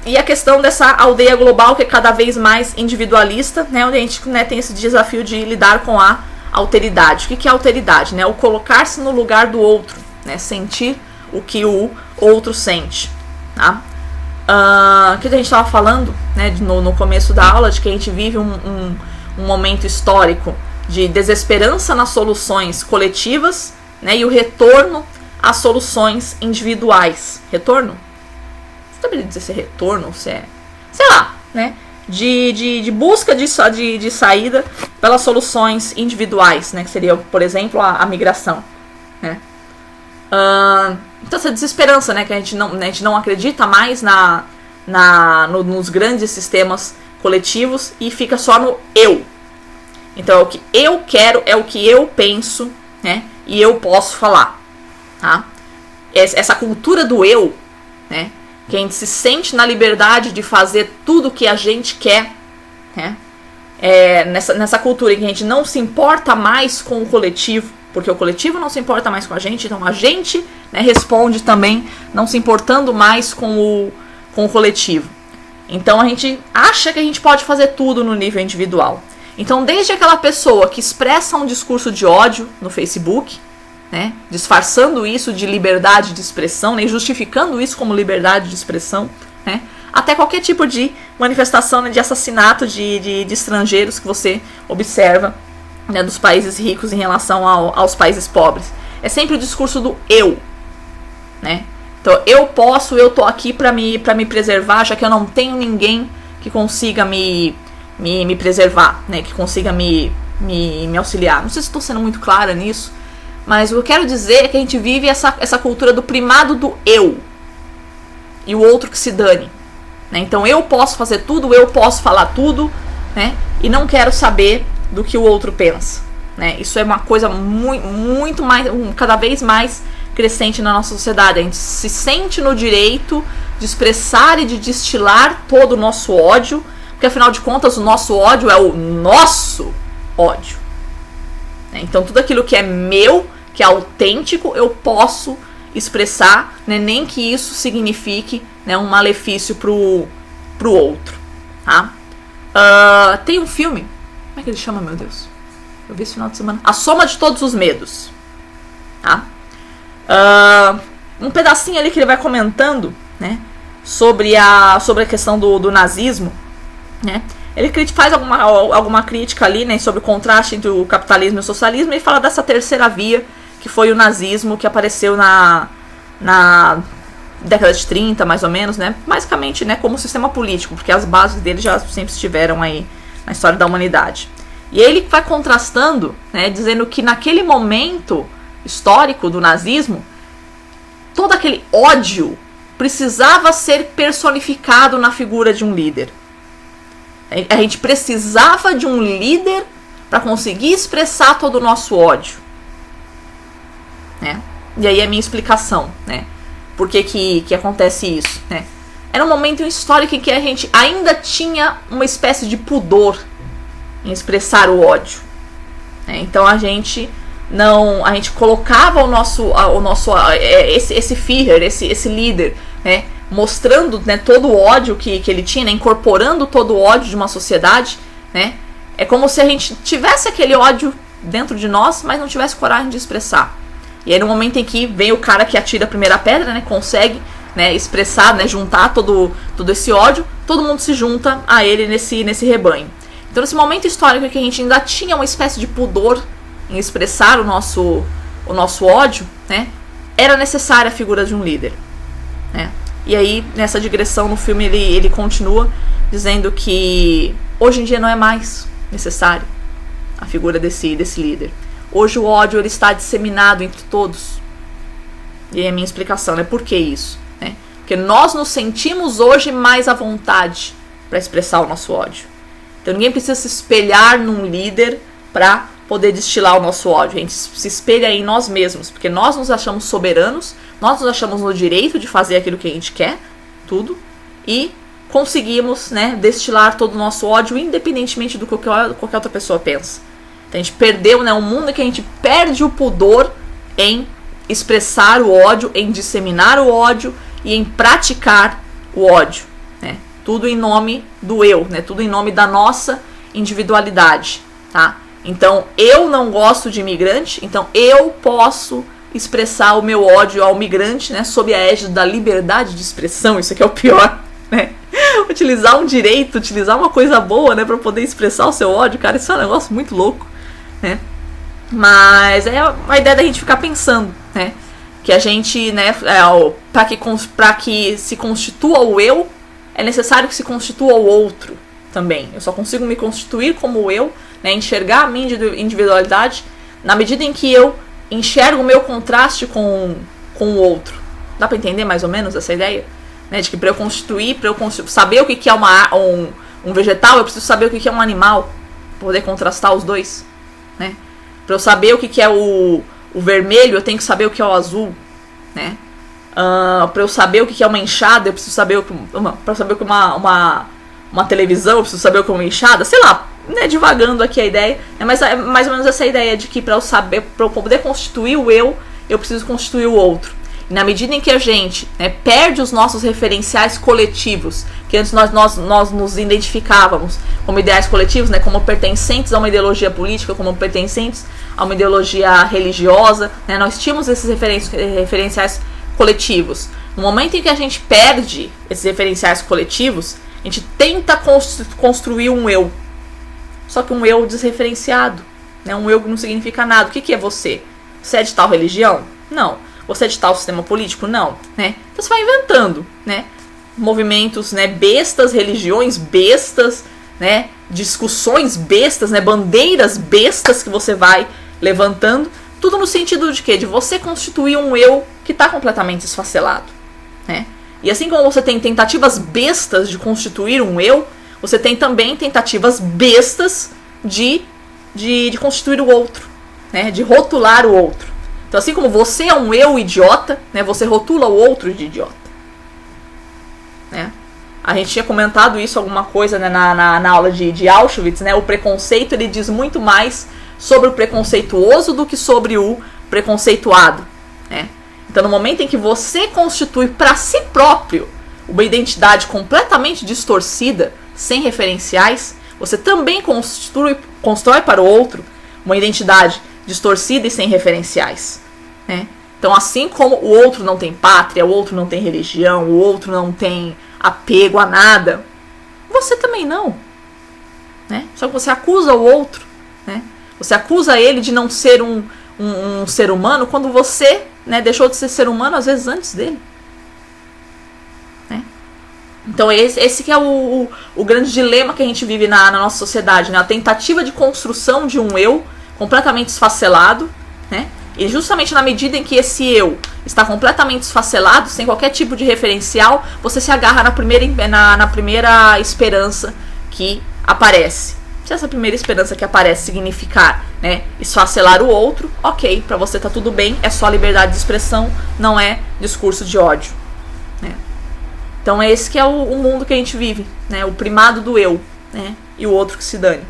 E a questão dessa aldeia global, que é cada vez mais individualista, né? Onde a gente, né, tem esse desafio de lidar com a alteridade. O que é alteridade? Né? O colocar-se no lugar do outro, né? Sentir o que o outro sente, tá? Que a gente estava falando, né, no começo da aula, de que a gente vive um momento histórico de desesperança nas soluções coletivas, né, e o retorno às soluções individuais. Retorno? Não saberia dizer se é retorno ou se é, sei lá, né, de busca de saída pelas soluções individuais, né, que seria, por exemplo, a migração, né. Então essa desesperança, né, que a gente não acredita mais nos grandes sistemas coletivos e fica só no eu. Então é o que eu quero, é o que eu penso, né, e eu posso falar, tá? Essa cultura do eu, né, que a gente se sente na liberdade de fazer tudo o que a gente quer, né, nessa cultura em que a gente não se importa mais com o coletivo, porque o coletivo não se importa mais com a gente, então a gente, né, responde também não se importando mais com o coletivo. Então a gente acha que a gente pode fazer tudo no nível individual. Então desde aquela pessoa que expressa um discurso de ódio no Facebook, né, disfarçando isso de liberdade de expressão, né, justificando isso como liberdade de expressão, né, até qualquer tipo de manifestação, né, de assassinato de estrangeiros que você observa, né, dos países ricos em relação aos países pobres. É sempre o discurso do eu, né? Então, eu tô aqui para me preservar, já que eu não tenho ninguém que consiga me preservar, né? Que consiga me auxiliar. Não sei se estou sendo muito clara nisso, mas o que eu quero dizer é que a gente vive essa cultura do primado do eu e o outro que se dane, né? Então, eu posso fazer tudo, eu posso falar tudo, né? E não quero saber do que o outro pensa, né? Isso é uma coisa muito mais, cada vez mais crescente na nossa sociedade. A gente se sente no direito de expressar e de destilar todo o nosso ódio, porque afinal de contas o nosso ódio é o nosso ódio, né? Então tudo aquilo que é meu, que é autêntico, eu posso expressar, né? Nem que isso signifique, né, um malefício pro outro, tá? Tem um filme, como é que ele chama, meu Deus? Eu vi esse final de semana. A Soma de Todos os Medos, tá? Um pedacinho ali que ele vai comentando, né, sobre a questão do nazismo, né? Ele faz alguma crítica ali, né, sobre o contraste entre o capitalismo e o socialismo, e fala dessa terceira via, que foi o nazismo, que apareceu na década de 30, mais ou menos, né? Basicamente, né, como sistema político, porque as bases dele já sempre estiveram aí na história da humanidade. E aí ele vai contrastando, né, dizendo que naquele momento histórico do nazismo, todo aquele ódio precisava ser personificado na figura de um líder. A gente precisava de um líder para conseguir expressar todo o nosso ódio, né? E aí a minha explicação, né? Por que acontece isso, né? Era um momento histórico em que a gente ainda tinha uma espécie de pudor em expressar o ódio, né? Então a gente colocava esse Führer, esse líder, né, mostrando, né, todo o ódio que ele tinha, né, incorporando todo o ódio de uma sociedade, né? É como se a gente tivesse aquele ódio dentro de nós, mas não tivesse coragem de expressar. E aí no momento em que vem o cara que atira a primeira pedra, né, consegue, né, expressar, né, juntar todo esse ódio, todo mundo se junta a ele nesse rebanho. Então nesse momento histórico em que a gente ainda tinha uma espécie de pudor em expressar o nosso ódio, né, era necessária a figura de um líder, né? E aí nessa digressão no filme ele continua dizendo que hoje em dia não é mais necessário a figura desse líder. Hoje o ódio ele está disseminado entre todos. E aí a minha explicação, né? Por que isso? Né? Porque nós nos sentimos hoje mais à vontade para expressar o nosso ódio. Então ninguém precisa se espelhar num líder para poder destilar o nosso ódio. A gente se espelha em nós mesmos, porque nós nos achamos soberanos, nós nos achamos no direito de fazer aquilo que a gente quer, tudo, e conseguimos, né, destilar todo o nosso ódio independentemente do que qualquer outra pessoa pensa. Então a gente perdeu, né, um mundo em que a gente perde o pudor em expressar o ódio, em disseminar o ódio e em praticar o ódio, né? Tudo em nome do eu, né? Tudo em nome da nossa individualidade, tá? Então, eu não gosto de imigrante, então eu posso expressar o meu ódio ao migrante, né? Sob a égide da liberdade de expressão, isso aqui é o pior, né? Utilizar um direito, utilizar uma coisa boa, né? Pra poder expressar o seu ódio, cara, isso é um negócio muito louco, né? Mas é a ideia da gente ficar pensando, né? Que a gente, né, para que se constitua o eu, é necessário que se constitua o outro também. Eu só consigo me constituir como eu, né, enxergar a minha individualidade na medida em que eu enxergo o meu contraste com o outro. Dá para entender mais ou menos essa ideia? Né, de que para eu saber o que é um vegetal, eu preciso saber o que é um animal, para poder contrastar os dois, né? Para eu saber o que é o vermelho, eu tenho que saber o que é o azul, né? Para eu saber o que é uma enxada, eu preciso saber para saber o que é uma televisão, eu preciso saber o que é uma enxada, sei lá, né? Divagando aqui a ideia, né? Mas é mais ou menos essa ideia de que para eu poder constituir o eu preciso constituir o outro. E na medida em que a gente, né, perde os nossos referenciais coletivos, que antes nós nos identificávamos como ideais coletivos, né, como pertencentes a uma ideologia política, como pertencentes a uma ideologia religiosa, né, nós tínhamos esses referenciais coletivos. No momento em que a gente perde esses referenciais coletivos, a gente tenta construir um eu. Só que um eu desreferenciado, né, um eu que não significa nada. O que é você? Você é de tal religião? Não. Você é de tal sistema político? Não, né? Então você vai inventando, né? Movimentos, né, bestas, religiões bestas, né? Discussões bestas, né? Bandeiras bestas que você vai levantando. Tudo no sentido de quê? De você constituir um eu que está completamente esfacelado, né? E assim como você tem tentativas bestas de constituir um eu, você tem também tentativas bestas de constituir o outro, né? De rotular o outro. Então, assim como você é um eu idiota, né, você rotula o outro de idiota, né? A gente tinha comentado isso, alguma coisa, né, na aula de Auschwitz, né? O preconceito, ele diz muito mais sobre o preconceituoso do que sobre o preconceituado, né? Então, no momento em que você constitui para si próprio uma identidade completamente distorcida, sem referenciais, você também constrói para o outro uma identidade distorcida e sem referenciais, né? Então, assim como o outro não tem pátria, o outro não tem religião, o outro não tem apego a nada, você também não, né? Só que você acusa o outro, né? Você acusa ele de não ser um ser humano quando você, né, deixou de ser humano às vezes antes dele, né? Então esse que é o grande dilema que a gente vive na nossa sociedade, né? A tentativa de construção de um eu completamente esfacelado, né? E justamente na medida em que esse eu está completamente esfacelado, sem qualquer tipo de referencial, você se agarra na primeira esperança que aparece. Se essa primeira esperança que aparece significar, né, esfacelar o outro, ok, pra você tá tudo bem, é só liberdade de expressão, não é discurso de ódio, né? Então esse que é o mundo que a gente vive, né? O primado do eu, né? E o outro que se dane,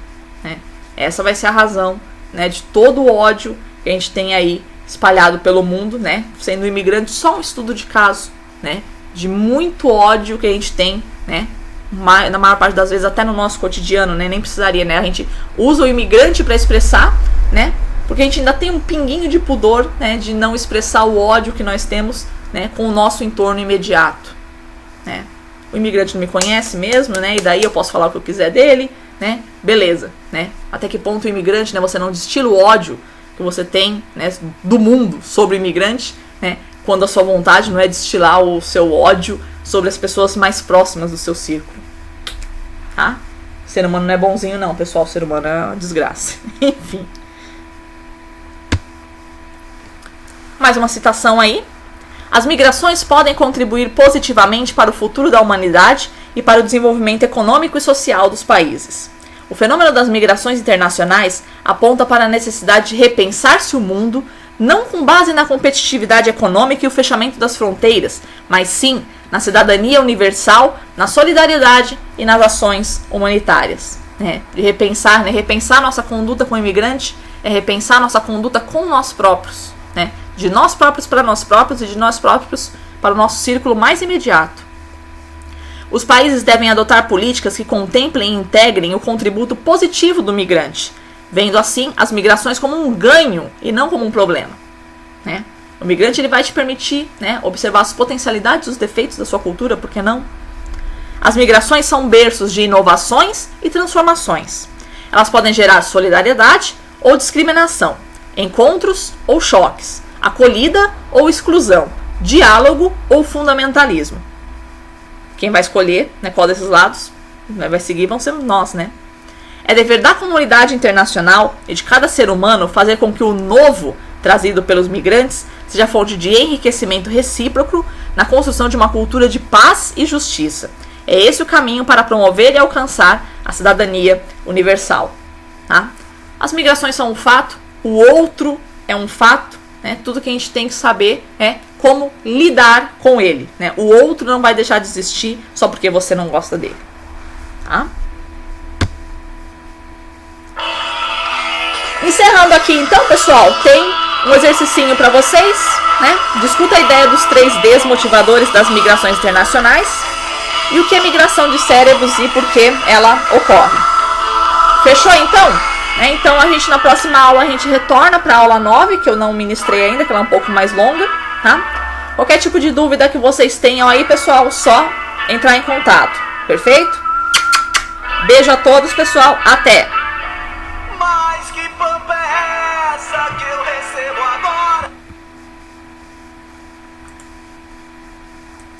né? Essa vai ser a razão, né, de todo o ódio que a gente tem aí espalhado pelo mundo, né? Sendo imigrante, só um estudo de caso, né? De muito ódio que a gente tem, né? Na maior parte das vezes até no nosso cotidiano, né? Nem precisaria, né? A gente usa o imigrante para expressar, né? Porque a gente ainda tem um pinguinho de pudor, né? De não expressar o ódio que nós temos, né? Com o nosso entorno imediato, né? O imigrante não me conhece mesmo, né? E daí eu posso falar o que eu quiser dele, né? Beleza, né? Até que ponto o imigrante, né? Você não destila o ódio que você tem, né, do mundo sobre o imigrante, né? Quando a sua vontade não é destilar o seu ódio sobre as pessoas mais próximas do seu círculo, tá? O ser humano não é bonzinho não, pessoal. O ser humano é uma desgraça. Enfim. Mais uma citação aí. As migrações podem contribuir positivamente para o futuro da humanidade e para o desenvolvimento econômico e social dos países. O fenômeno das migrações internacionais aponta para a necessidade de repensar-se o mundo, não com base na competitividade econômica e o fechamento das fronteiras, mas sim na cidadania universal, na solidariedade e nas ações humanitárias. De repensar, repensar nossa conduta com o imigrante é repensar nossa conduta com nós próprios, de nós próprios para nós próprios e de nós próprios para o nosso círculo mais imediato. Os países devem adotar políticas que contemplem e integrem o contributo positivo do migrante, vendo assim as migrações como um ganho e não como um problema. O migrante ele vai te permitir observar as potencialidades e os defeitos da sua cultura, por que não? As migrações são berços de inovações e transformações. Elas podem gerar solidariedade ou discriminação, encontros ou choques, acolhida ou exclusão, diálogo ou fundamentalismo. Quem vai escolher qual desses lados vai seguir vão ser nós, É dever da comunidade internacional e de cada ser humano fazer com que o novo trazido pelos migrantes seja fonte de enriquecimento recíproco na construção de uma cultura de paz e justiça. É esse o caminho para promover e alcançar a cidadania universal. As migrações são um fato, o outro é um fato, tudo que a gente tem que saber é como lidar com ele. O outro não vai deixar de existir só porque você não gosta dele. Encerrando aqui então, pessoal, tem um exercicinho para vocês, Discuta a ideia dos 3Ds motivadores das migrações internacionais e o que é migração de cérebros e por que ela ocorre. Fechou então? Então a gente na próxima aula a gente retorna para a aula 9, que eu não ministrei ainda, que ela é um pouco mais longa, Qualquer tipo de dúvida que vocês tenham aí, pessoal, só entrar em contato. Perfeito? Beijo a todos, pessoal. Até!